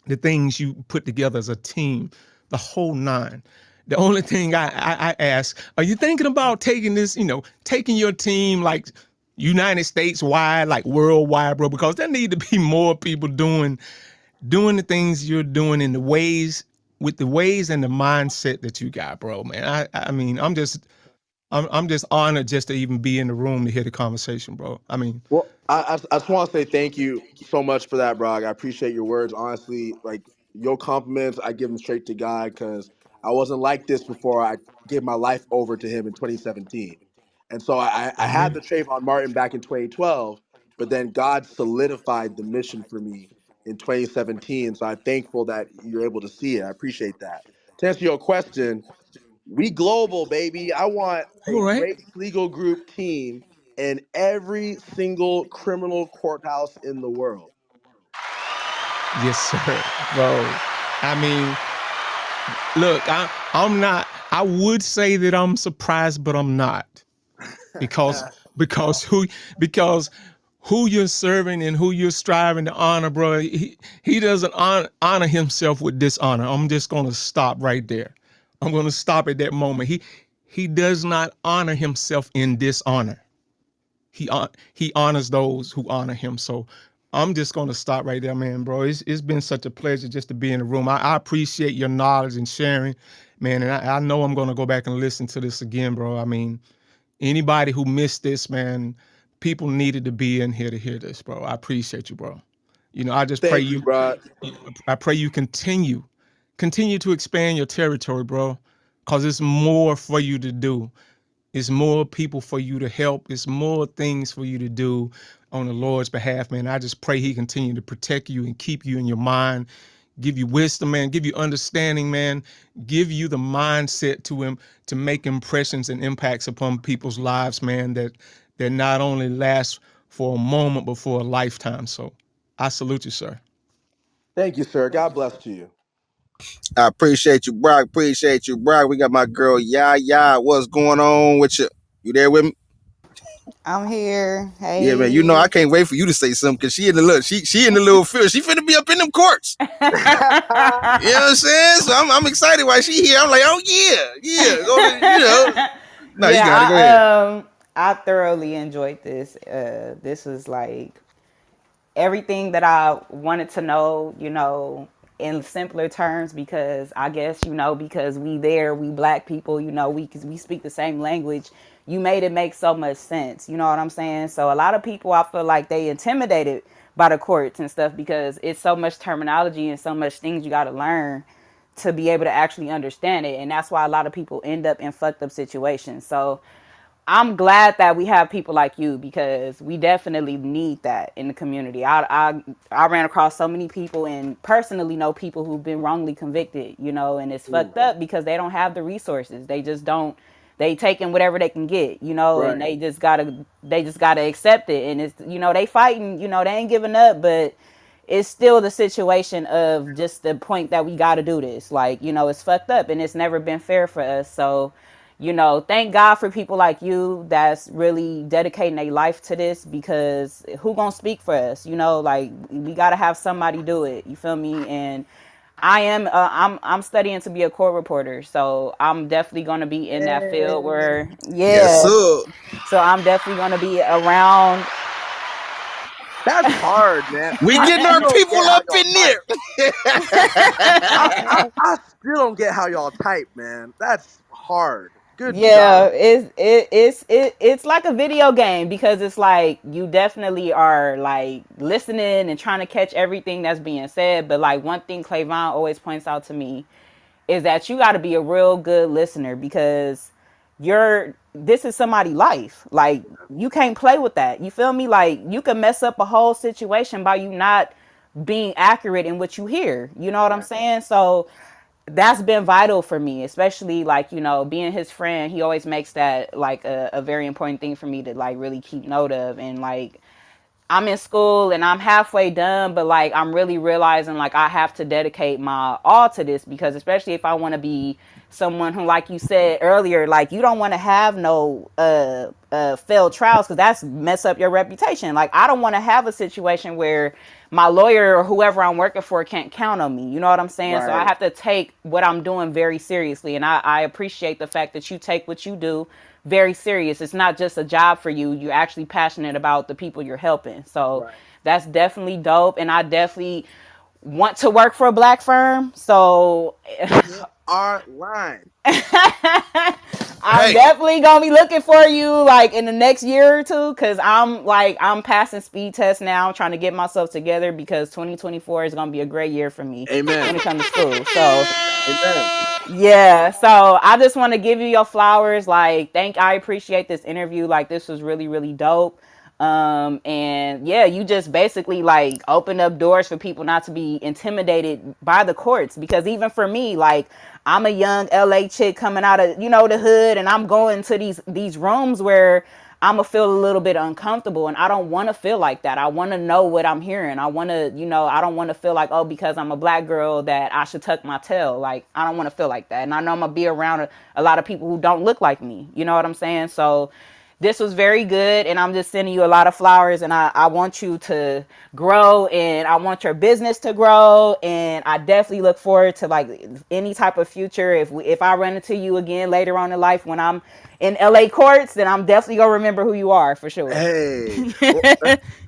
the things you put together as a team, the whole nine. The only thing I ask, are you thinking about taking this, taking your team like United States wide, like worldwide, bro? Because there need to be more people doing the things you're doing in the ways with the ways and the mindset that you got, bro, man. I mean, I'm just honored just to even be in the room to hear the conversation, bro. I mean, Well, I just want to say thank you so much for that, bro. I appreciate your words. Honestly, like your compliments, I give them straight to God because I wasn't like this before I gave my life over to Him in 2017. And so I had the amen. Trayvon Martin back in 2012, but then God solidified the mission for me in 2017. So I'm thankful that you're able to see it. I appreciate that. To answer your question, We global, baby. I want a All right. Grace Legal Group team in every single criminal courthouse in the world. Yes, sir, bro. I mean, look, I'm not. I would say that I'm surprised, but I'm not because because who because who you're serving and who you're striving to honor, bro. He doesn't honor himself with dishonor. I'm just gonna stop right there. I'm gonna stop at that moment. He does not honor himself in dishonor. He honors those who honor him. So I'm just gonna stop right there, man, bro. It's been such a pleasure just to be in the room. I appreciate your knowledge and sharing, man. And I know I'm gonna go back and listen to this again, bro. I mean, anybody who missed this, man, people needed to be in here to hear this, bro. I appreciate you, bro. You know, I just pray Thank you, you. bro. I pray you continue to expand your territory, bro, cause it's more for you to do. It's more people for you to help. It's more things for you to do on the Lord's behalf, man. I just pray he continue to protect you and keep you in your mind, give you wisdom, man, give you understanding, man, give you the mindset to him to make impressions and impacts upon people's lives, man, that not only last for a moment, but for a lifetime. So I salute you, sir. Thank you, sir. God bless to you. I appreciate you, Brock. Appreciate you, Brock. We got my girl, Yaya. What's going on with you? You there with me? I'm here. Yeah, man. You know I Hey. can't wait for you to say something because she in the little, she in the little field. She finna be up in them courts. You know what I'm saying? So I'm excited while she here. I'm like, oh yeah. Go to, No, you got it. Go ahead. I thoroughly enjoyed this. This was like everything that I wanted to know, in simpler terms, because I guess, because we black people, we speak the same language. You made it make so much sense. You know what I'm saying? So a lot of people, I feel like they intimidated by the courts and stuff because it's so much terminology and so much things you got to learn to be able to actually understand it. And that's why a lot of people end up in fucked up situations. So I'm glad that we have people like you because we definitely need that in the community. I ran across so many people and personally know people who've been wrongly convicted, and it's fucked up because they don't have the resources. They just don't. They taking whatever they can get, and Right. they just gotta accept it. And it's they fighting, they ain't giving up, but it's still the situation of just the point that we got to do this. Like, it's fucked up and it's never been fair for us. So, thank God for people like you that's really dedicating their life to this because who gonna speak for us? Like we got to have somebody do it. You feel me? And I'm studying to be a court reporter, so I'm definitely gonna be in that field where Yes, yeah. sir. So I'm definitely gonna be around. That's hard, man. We I getting our still don't people get how up y'all in type. there. I still don't get how y'all type, man. That's hard. Good Yeah, job. it's like a video game because it's like you definitely are like listening and trying to catch everything that's being said. But like one thing Clavon always points out to me is that you got to be a real good listener because this is somebody's life. Like you can't play with that. You feel me? Like you can mess up a whole situation by you not being accurate in what you hear. You know what I'm Right. saying? So that's been vital for me, especially like, being his friend. He always makes that like a very important thing for me to like really keep note of. And like I'm in school and I'm halfway done, but like I'm really realizing like I have to dedicate my all to this because especially if I want to be someone who, like you said earlier, like you don't want to have no failed trials because that's mess up your reputation. Like I don't want to have a situation where my lawyer or whoever I'm working for can't count on me. You know what I'm saying? So I Right. have to take what I'm doing very seriously, and I appreciate the fact that you take what you do very serious. It's not just a job for you. You're actually passionate about the people you're helping. So Right. that's definitely dope. And I definitely want to work for a black firm. So You are lying. I'm Hey, definitely gonna be looking for you like in the next year or two because I'm passing speed tests now, trying to get myself together because 2024 is gonna be a great year for me when Amen. it comes to school. So Amen. yeah, so I just want to give you your flowers. Like, I appreciate this interview. Like, this was really, really dope. And yeah, you just basically like open up doors for people not to be intimidated by the courts. Because even for me, like, I'm a young LA chick coming out of, the hood, and I'm going to these rooms where I'm gonna feel a little bit uncomfortable, and I don't want to feel like that. I want to know what I'm hearing. I want to, I don't want to feel like, oh, because I'm a black girl that I should tuck my tail. Like, I don't want to feel like that. And I know I'm gonna be around a lot of people who don't look like me. You know what I'm saying? So this was very good, and I'm just sending you a lot of flowers, and I want you to grow, and I want your business to grow, and I definitely look forward to like any type of future. If I run into you again later on in life when I'm in LA courts, then I'm definitely gonna remember who you are for sure. Hey, well,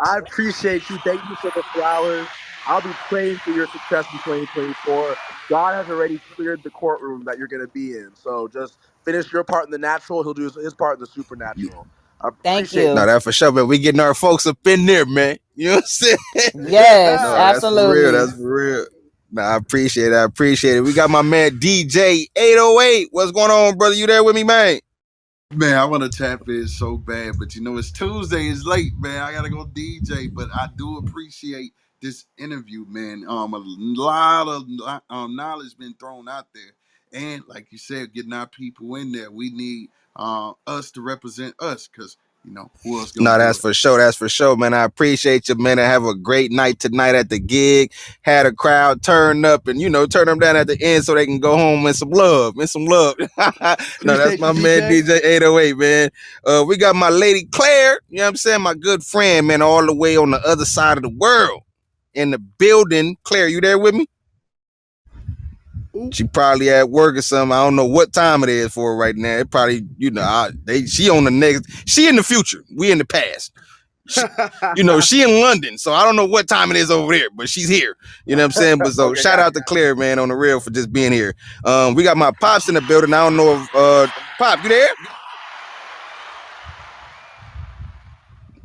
I appreciate you. Thank you for the flowers. I'll be praying for your success in 2024. God has already cleared the courtroom that you're going to be in. So just finish your part in the natural. He'll do his part in the supernatural. I Thank appreciate No, you. that. that's for sure, man. We getting our folks up in there, man. You know what I'm saying? Yes, No, that's for real. absolutely. That's for real. No, I appreciate it. I appreciate it. We got my man DJ 808. What's going on, brother? You there with me, man? Man, I want to tap in so bad, but it's Tuesday. It's late, man. I gotta go DJ, but I do appreciate this interview, man. A lot of knowledge been thrown out there, and like you said, getting our people in there. We need us to represent us, because who else gonna No, do that's it? for sure. That's for sure, man. I appreciate you, man. I have a great night tonight at the gig. Had a crowd turn up and, turn them down at the end so they can go home with some love. And some love. No, that's Appreciate you, my man, DJ. DJ 808, man. We got my lady Claire, you know what I'm saying? My good friend, man, all the way on the other side of the world in the building. Claire, you there with me? She probably at work or something. I don't know what time it is for her right now. It probably, she on the next, she in the future. We in the past. She in London, so I don't know what time it is over there, but she's here. You know what I'm saying? But so Okay, shout got out to Claire, man, on the real for just being here. We got my pops in the building. I don't know if Pop, you there?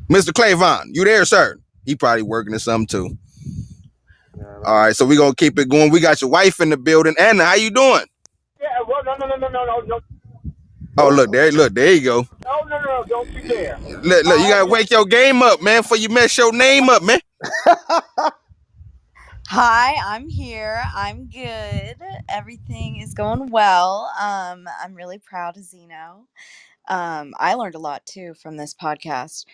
Mr. Clavon, you there, sir? He probably working or something too. All right, so we gonna keep it going. We got your wife in the building. Anna, how you doing? Yeah, well, no. Oh, look, there you go. No, don't you dare. Look, you gotta wake your game up, man, before you mess your name up, man. Hi, I'm here. I'm good. Everything is going well. I'm really proud of ZINO. I learned a lot too from this podcast.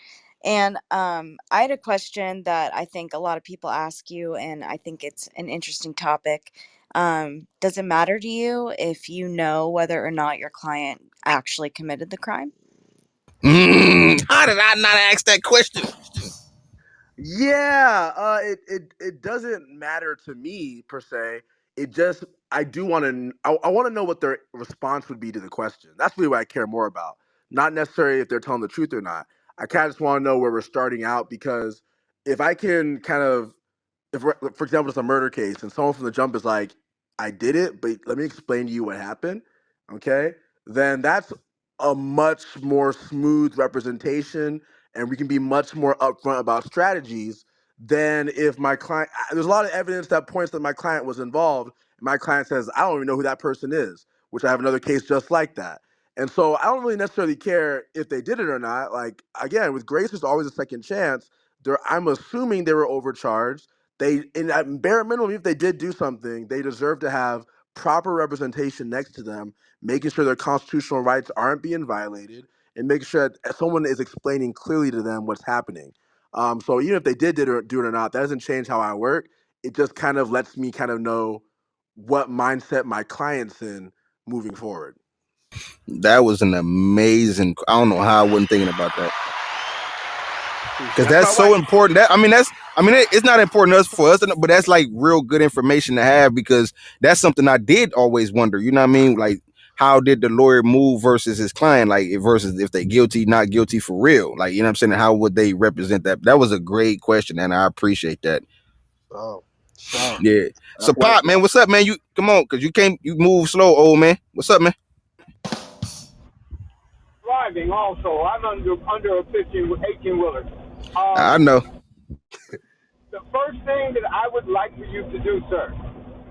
And I had a question that I think a lot of people ask you, and I think it's an interesting topic. Does it matter to you if you know whether or not your client actually committed the crime? How did I not ask that question? Yeah, it doesn't matter to me per se. It just I do want to I want to know what their response would be to the question. That's really what I care more about. Not necessarily if they're telling the truth or not. I kind of just want to know where we're starting out because if I can kind of if for example it's a murder case and someone from the jump is like I did it but let me explain to you what happened, okay, then that's a much more smooth representation and we can be much more upfront about strategies than if my client there's a lot of evidence that points that my client was involved and my client says I don't even know who that person is, which I have another case just like that. And so I don't really necessarily care if they did it or not. Like again, with grace there's always a second chance. I'm assuming they were overcharged. They, in at bare minimum, if they did do something, they deserve to have proper representation next to them, making sure their constitutional rights aren't being violated, and making sure that someone is explaining clearly to them what's happening. So even if they did do it or not, that doesn't change how I work. It just kind of lets me kind of know what mindset my client's in moving forward. That was an amazing. I don't know how I wasn't thinking about that. Because that's so important. It's not important for us, but that's like real good information to have because that's something I did always wonder. You know what I mean? Like, how did the lawyer move versus his client? Like, versus if they guilty, not guilty for real. Like, you know what I'm saying? How would they represent that? That was a great question, and I appreciate that. Oh, yeah. So, Pop, man, what's up, man? You come on, cause you move slow, old man. What's up, man? Driving also. I'm under a 18-wheeler. I know. The first thing that I would like for you to do, sir,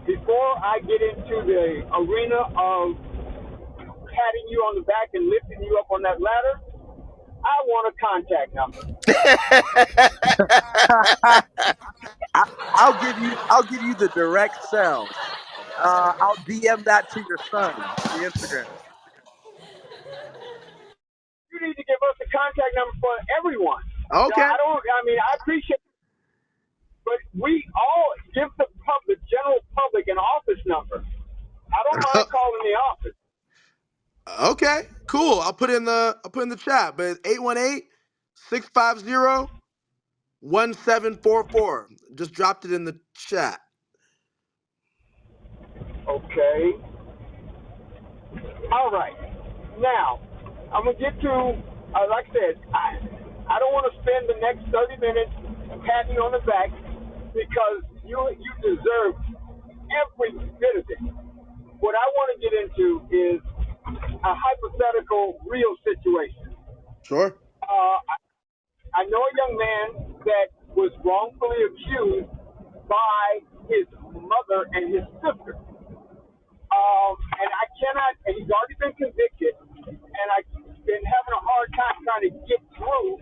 before I get into the arena of patting you on the back and lifting you up on that ladder, I want a contact number. I'll give you the direct cell. I'll DM that to your son on the Instagram. You need to give us a contact number for everyone. Okay. I appreciate it, but we all give the general public an office number. I don't mind calling the office. Okay, cool. I'll put in the chat, but it's 818-650-1744. Just dropped it in the chat. Okay. All right. Now, I'm gonna get to like I said, I don't want to spend the next 30 minutes patting you on the back because you deserve every bit of it. What I want to get into is a hypothetical, real situation. Sure. I know a young man that was wrongfully accused by his mother and his sister. And I cannot, and he's already been convicted, and I've been having a hard time trying to get through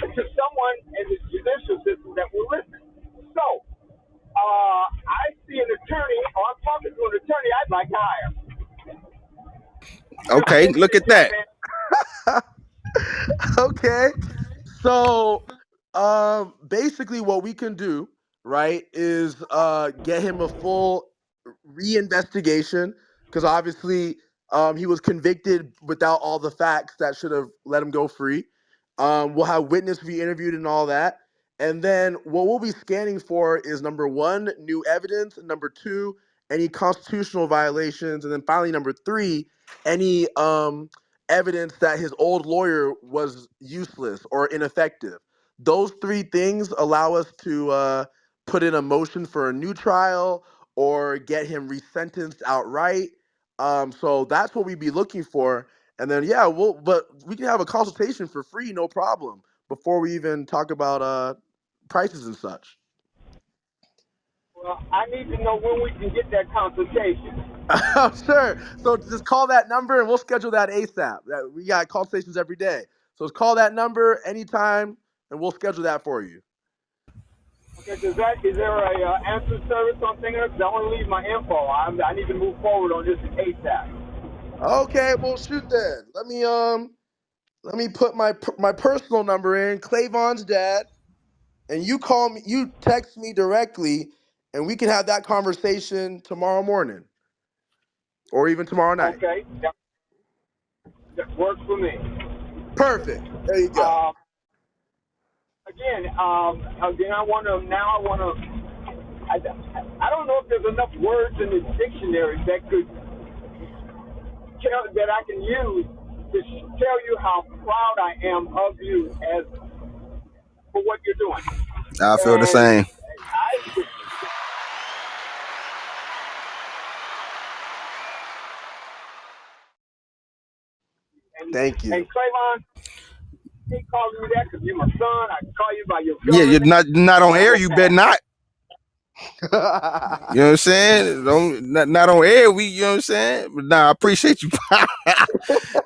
to someone in the judicial system that will listen. So, I see an attorney, or I'm talking to an attorney I'd like to hire. Okay, look at that. Okay. So, basically what we can do, right, is get him a full reinvestigation because obviously he was convicted without all the facts that should have let him go free. We'll have witness be interviewed and all that. And then what we'll be scanning for is number one, new evidence, number two, any constitutional violations, and then finally number three, any evidence that his old lawyer was useless or ineffective. Those three things allow us to put in a motion for a new trial or get him resentenced outright. So that's what we'd be looking for. And then but we can have a consultation for free, no problem, before we even talk about prices and such. Well, I need to know when we can get that consultation. Sure. So just call that number and we'll schedule that ASAP. We got consultations every day. So just call that number anytime and we'll schedule that for you. Okay, is there a answer service on thing? Because I want to leave my info. I need to move forward on this ASAP. Okay, well shoot then. Let me put my personal number in, Clavon's dad, and you call me, you text me directly, and we can have that conversation tomorrow morning. Or even tomorrow night. Okay. That works for me. Perfect. There you go. Again, I want to. I don't know if there's enough words in the dictionary that I can use to tell you how proud I am of you for what you're doing. I feel the same. Thank you. And Clavon, keep calling me that because you're my son. I can call you by your Yeah, you're government. not on air. You better not. You know what I'm saying? Not on air. You know what I'm saying? But nah, I appreciate you.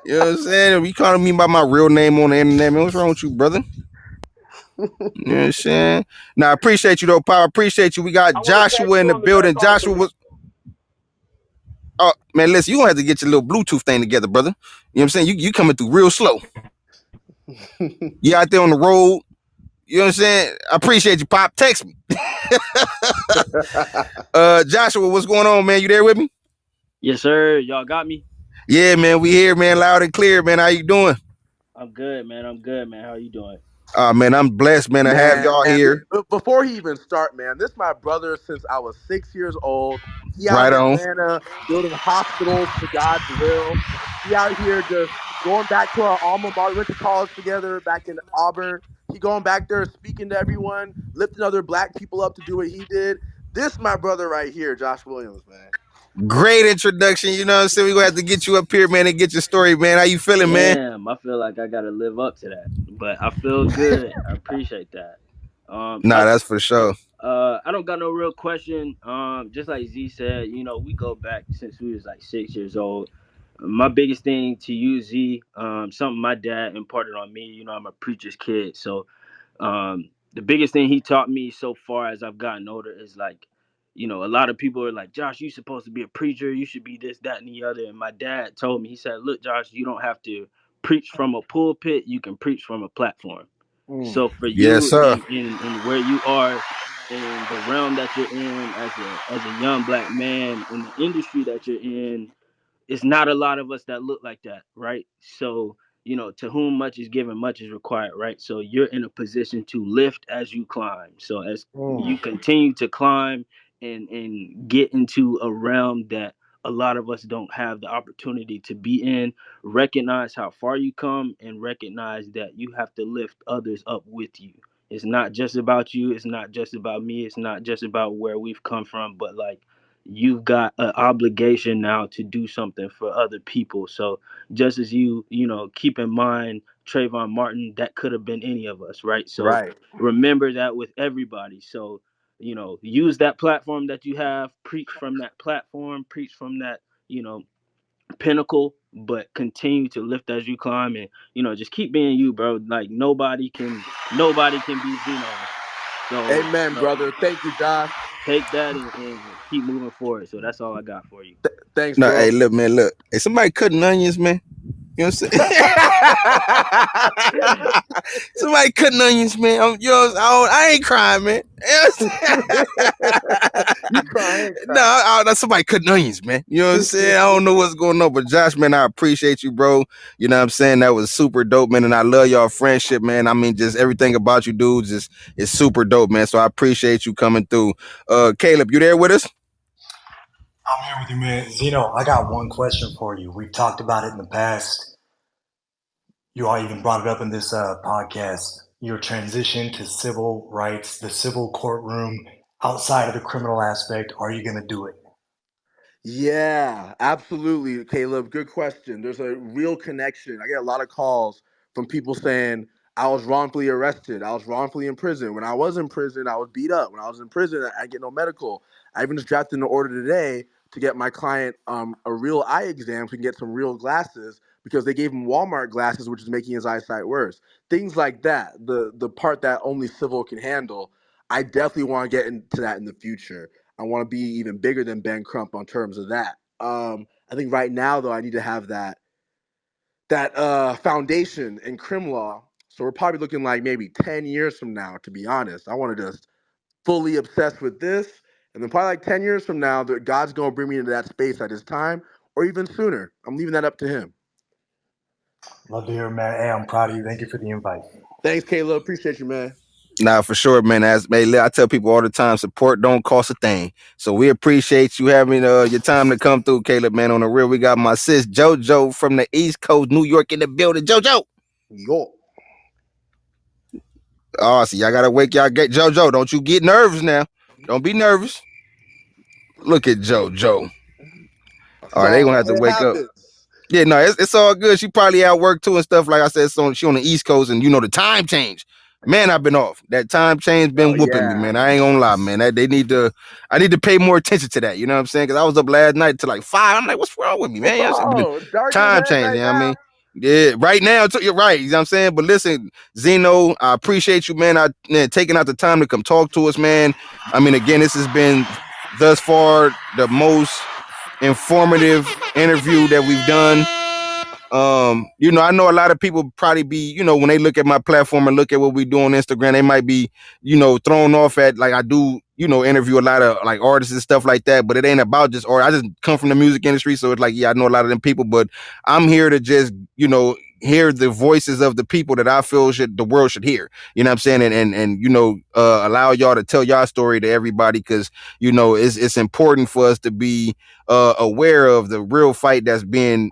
You know what I'm saying? You calling me by my real name on the internet, man. What's wrong with you, brother? You know what I'm saying? Nah, I appreciate you though, Pop. I appreciate you. We got Joshua in the building. Joshua was. Oh man, listen, you gonna have to get your little Bluetooth thing together, brother. You know what I'm saying? You coming through real slow. You out there on the road. You know what I'm saying? I appreciate you, Pop. Text me. Joshua, what's going on, man? You there with me? Yes, sir. Y'all got me? Yeah, man. We here, man. Loud and clear, man. How you doing? I'm good, man. How you doing? Man, I'm blessed, man. I have y'all here. Before he even start, man, this is my brother since I was 6 years old. He out Right in on. Atlanta building hospitals for God's will. He out here just going back to our alma mater. We went to college together back in Auburn. He going back there speaking to everyone, lifting other black people up to do what he did. This my brother right here, Josh Williams, man. Great introduction. You know what I'm saying? We're going to have to get you up here, man, and get your story, man. How you feeling, man? Damn, I feel like I got to live up to that. But I feel good. I appreciate that. That's for sure. I don't got no real question. Just like Z said, we go back since we was like 6 years old. My biggest thing to you, Z, something my dad imparted on me. You know, I'm a preacher's kid, so the biggest thing he taught me so far as I've gotten older is like, you know, a lot of people are like, Josh, you supposed to be a preacher. You should be this, that, and the other. And my dad told me, he said, look, Josh, you don't have to preach from a pulpit. You can preach from a platform. Mm. So for Yes, you sir. in where you are in the realm that you're in as a young black man in the industry that you're in, it's not a lot of us that look like that, right? So, you know, to whom much is given, much is required, right? So you're in a position to lift as you climb. So as you Mm. continue to climb and get into a realm that a lot of us don't have the opportunity to be in, recognize how far you come and recognize that you have to lift others up with you. It's not just about you, it's not just about me, it's not just about where we've come from, but like you've got an obligation now to do something for other people. So just as you know, keep in mind Trayvon Martin, that could have been any of us, right? So Right. remember that with everybody. So, you know, use that platform that you have, preach from that platform, preach from that, you know, pinnacle, but continue to lift as you climb and, you know, just keep being you, bro. Like nobody can be Zeno. So, Amen, you know, brother. Thank you, Josh. take that and keep moving forward. So that's all I got for you. Thanks, No, hey, bro. look, man, look. Hey, somebody cutting onions, man. You know what I'm saying? Somebody cutting onions, man. I ain't crying, man. You crying, No, crying. that's somebody cutting onions, man. You know what I'm saying? I don't know what's going on, but Josh, man, I appreciate you, bro. You know what I'm saying? That was super dope, man. And I love y'all friendship, man. I mean, just everything about you dudes is super dope, man. So I appreciate you coming through. Caleb, you there with us? I'm here with you, man. Zeno, I got one question for you. We've talked about it in the past. You all even brought it up in this podcast. Your transition to civil rights, the civil courtroom, outside of the criminal aspect. Are you going to do it? Yeah, absolutely, Caleb. Good question. There's a real connection. I get a lot of calls from people saying, I was wrongfully arrested. I was wrongfully in prison. When I was in prison, I was beat up. When I was in prison, I didn't get no medical. I even just drafted an order today to get my client a real eye exam so he can get some real glasses because they gave him Walmart glasses, which is making his eyesight worse. Things like that, the part that only civil can handle. I definitely want to get into that in the future. I want to be even bigger than Ben Crump on terms of that. I think right now though I need to have that foundation in crim law. So we're probably looking like maybe 10 years from now, to be honest. I want to just fully obsessed with this. And then probably like 10 years from now, that God's gonna bring me into that space at his time, or even sooner. I'm leaving that up to him. Love to hear it, man. Hey, I'm proud of you. Thank you for the invite. Thanks, Caleb. Appreciate you, man. Nah, for sure, man. I tell people all the time, support don't cost a thing. So we appreciate you having your time to come through, Caleb, man. On the real, we got my sis JoJo from the East Coast, New York, in the building. JoJo. Yo. Oh, see, y'all gotta wake y'all get JoJo. Don't you get nervous now. Don't be nervous. Look at JoJo. All right, they gonna have to It wake up. happens. Yeah, no, it's all good. She probably at work too and stuff. Like I said, so she on the East Coast, and you know the time change. Man, I've been off. That time change Oh been whooping me, yeah. man. I ain't gonna lie, man. I need to pay more attention to that. You know what I'm saying? Because I was up last night till like 5. I'm like, what's wrong with me, man? Oh, it's dark in Time Manhattan change. You right know what I now. mean? Yeah, right now you're right. You know what I'm saying? But listen, Zeno, I appreciate you, man. Taking out the time to come talk to us, man. I mean, again, this has been thus far the most informative interview that we've done. I know a lot of people probably be, when they look at my platform and look at what we do on Instagram, they might be, thrown off at, like, I do, interview a lot of like artists and stuff like that, but it ain't about just art. I just come from the music industry, so it's like, yeah, I know a lot of them people, but I'm here to just, hear the voices of the people that I feel the world should hear. You know what I'm saying? And allow y'all to tell y'all story to everybody, because it's important for us to be aware of the real fight that's being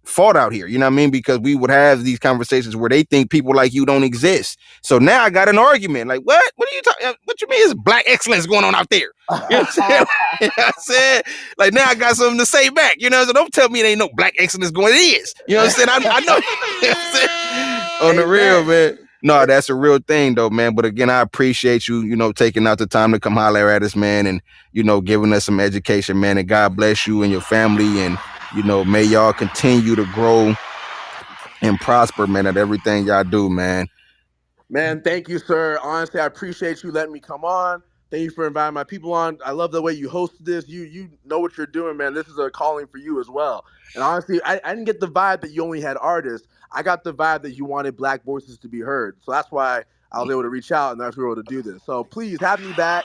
fought out here. You know what I mean? Because we would have these conversations where they think people like you don't exist. So now I got an argument. Like, what? What are you talking? What you mean? Is black excellence going on out there? You know what I'm saying? You know what I'm saying? Like, now I got something to say back. So don't tell me it ain't no black excellence going. It is. You know what I'm saying? I know. You know what I'm saying? On the real, man. No, that's a real thing though, man. But again, I appreciate you, taking out the time to come holler at us, man, and giving us some education, man. And God bless you and your family. And You know, may y'all continue to grow and prosper, man, at everything y'all do, man. Man, thank you, sir. Honestly, I appreciate you letting me come on. Thank you for inviting my people on. I love the way you hosted this. You know what you're doing, man. This is a calling for you as well. And honestly, I didn't get the vibe that you only had artists. I got the vibe that you wanted Black voices to be heard. So that's why I was able to reach out and that's why we were able to do this. So please have me back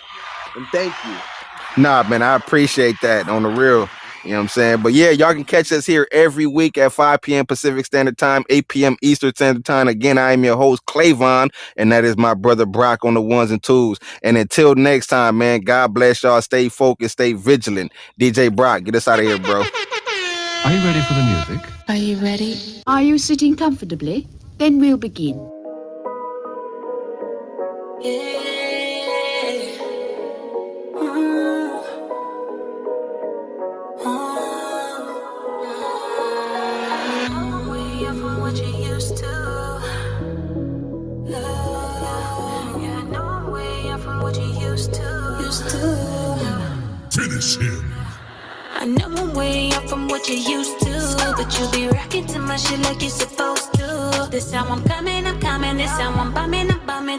and thank you. Nah, man, I appreciate that on the real. You know what I'm saying? But yeah, y'all can catch us here every week at 5 p.m. Pacific Standard Time, 8 p.m. Eastern Standard Time. Again, I am your host, Clavon, and that is my brother Brock on the ones and twos. And until next time, man, God bless y'all. Stay focused, stay vigilant. DJ Brock, get us out of here, bro. Are you ready for the music? Are you ready? Are you sitting comfortably? Then we'll begin. Finish him. I know I'm way up from what you used to, but you be rocking to my shit like you're supposed to. This how I'm coming, this how I'm bumming.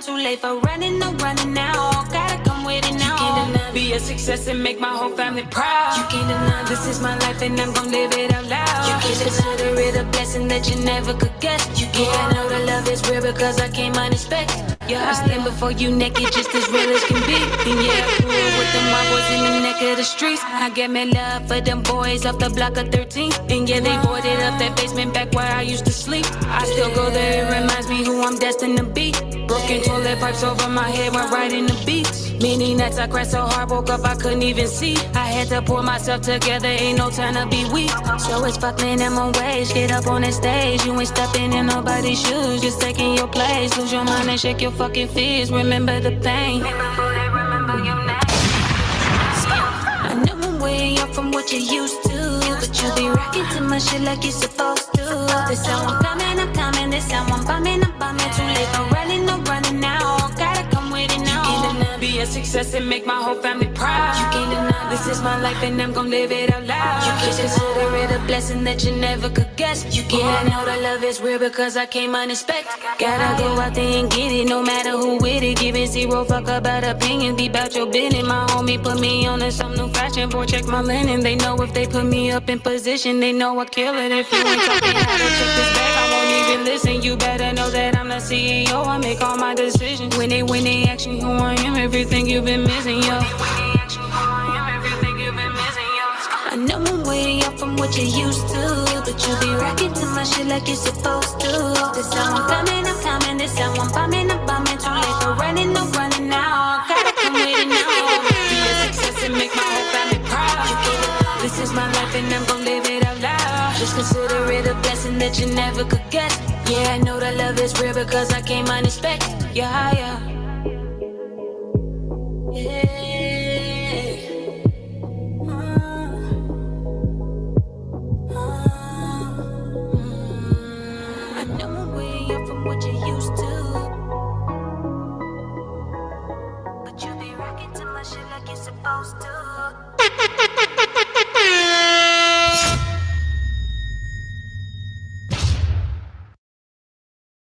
Too late for running, no running now. Gotta come with it now. You can't deny, be a success and make my whole family proud. You can't deny, this is my life and I'm gon' live it out loud. You can't consider it a blessing that you never could guess. You can't, I know the love is real because I came unexpected. Yeah, I stand before you naked, just as real as can be. And yeah, I grew up with them white boys in the neck of the streets. I get me love for them boys off the block of 13. And yeah, they boarded up that basement back where I used to sleep. I still go there, it reminds me who I'm destined to be. Broken toilet pipes over my head, went right in the beach. Many nights I cried so hard, woke up I couldn't even see. I had to pull myself together, ain't no time to be weak. So it's fucking in my ways, get up on the stage. You ain't stepping in nobody's shoes, just taking your place. Lose your mind and shake your fucking fears, remember the pain. Remember your name. I know I'm way up from what you used to, but you be rocking to my shit like you're supposed to. This how I'm coming, this how I'm bumming. Too late for running, no running now. Gotta come with it now. You can't deny, be a success and make my whole family proud. You can't deny, this is my life and I'm gon' live it out loud. You can't consider it a blessing that you never could guess. You can't, I know the love is real because I came unexpected. Gotta go out there and get it, no matter who with it. Giving zero fuck about opinions, be about your business. My homie put me on to some new fashion, boy, check my linen. They know if they put me up in position, they know I kill it. If you ain't talking how to check this bag, I won't even listen. You better know that I'm the CEO, I make all my decisions. When they ask you who I am, everything you've been missing, yo. I know I'm way up from what you used to, but you be rocking to my shit like you're supposed to. This how I'm coming, this how I'm bumming. Too late for running, no running now. Gotta come with it now. Be a success and make my whole family proud. You get it, this is my life and I'm gon' live it out loud. Just consider it a blessing that you never could guess. Yeah, I know that love is real because I came unexpected. Yeah.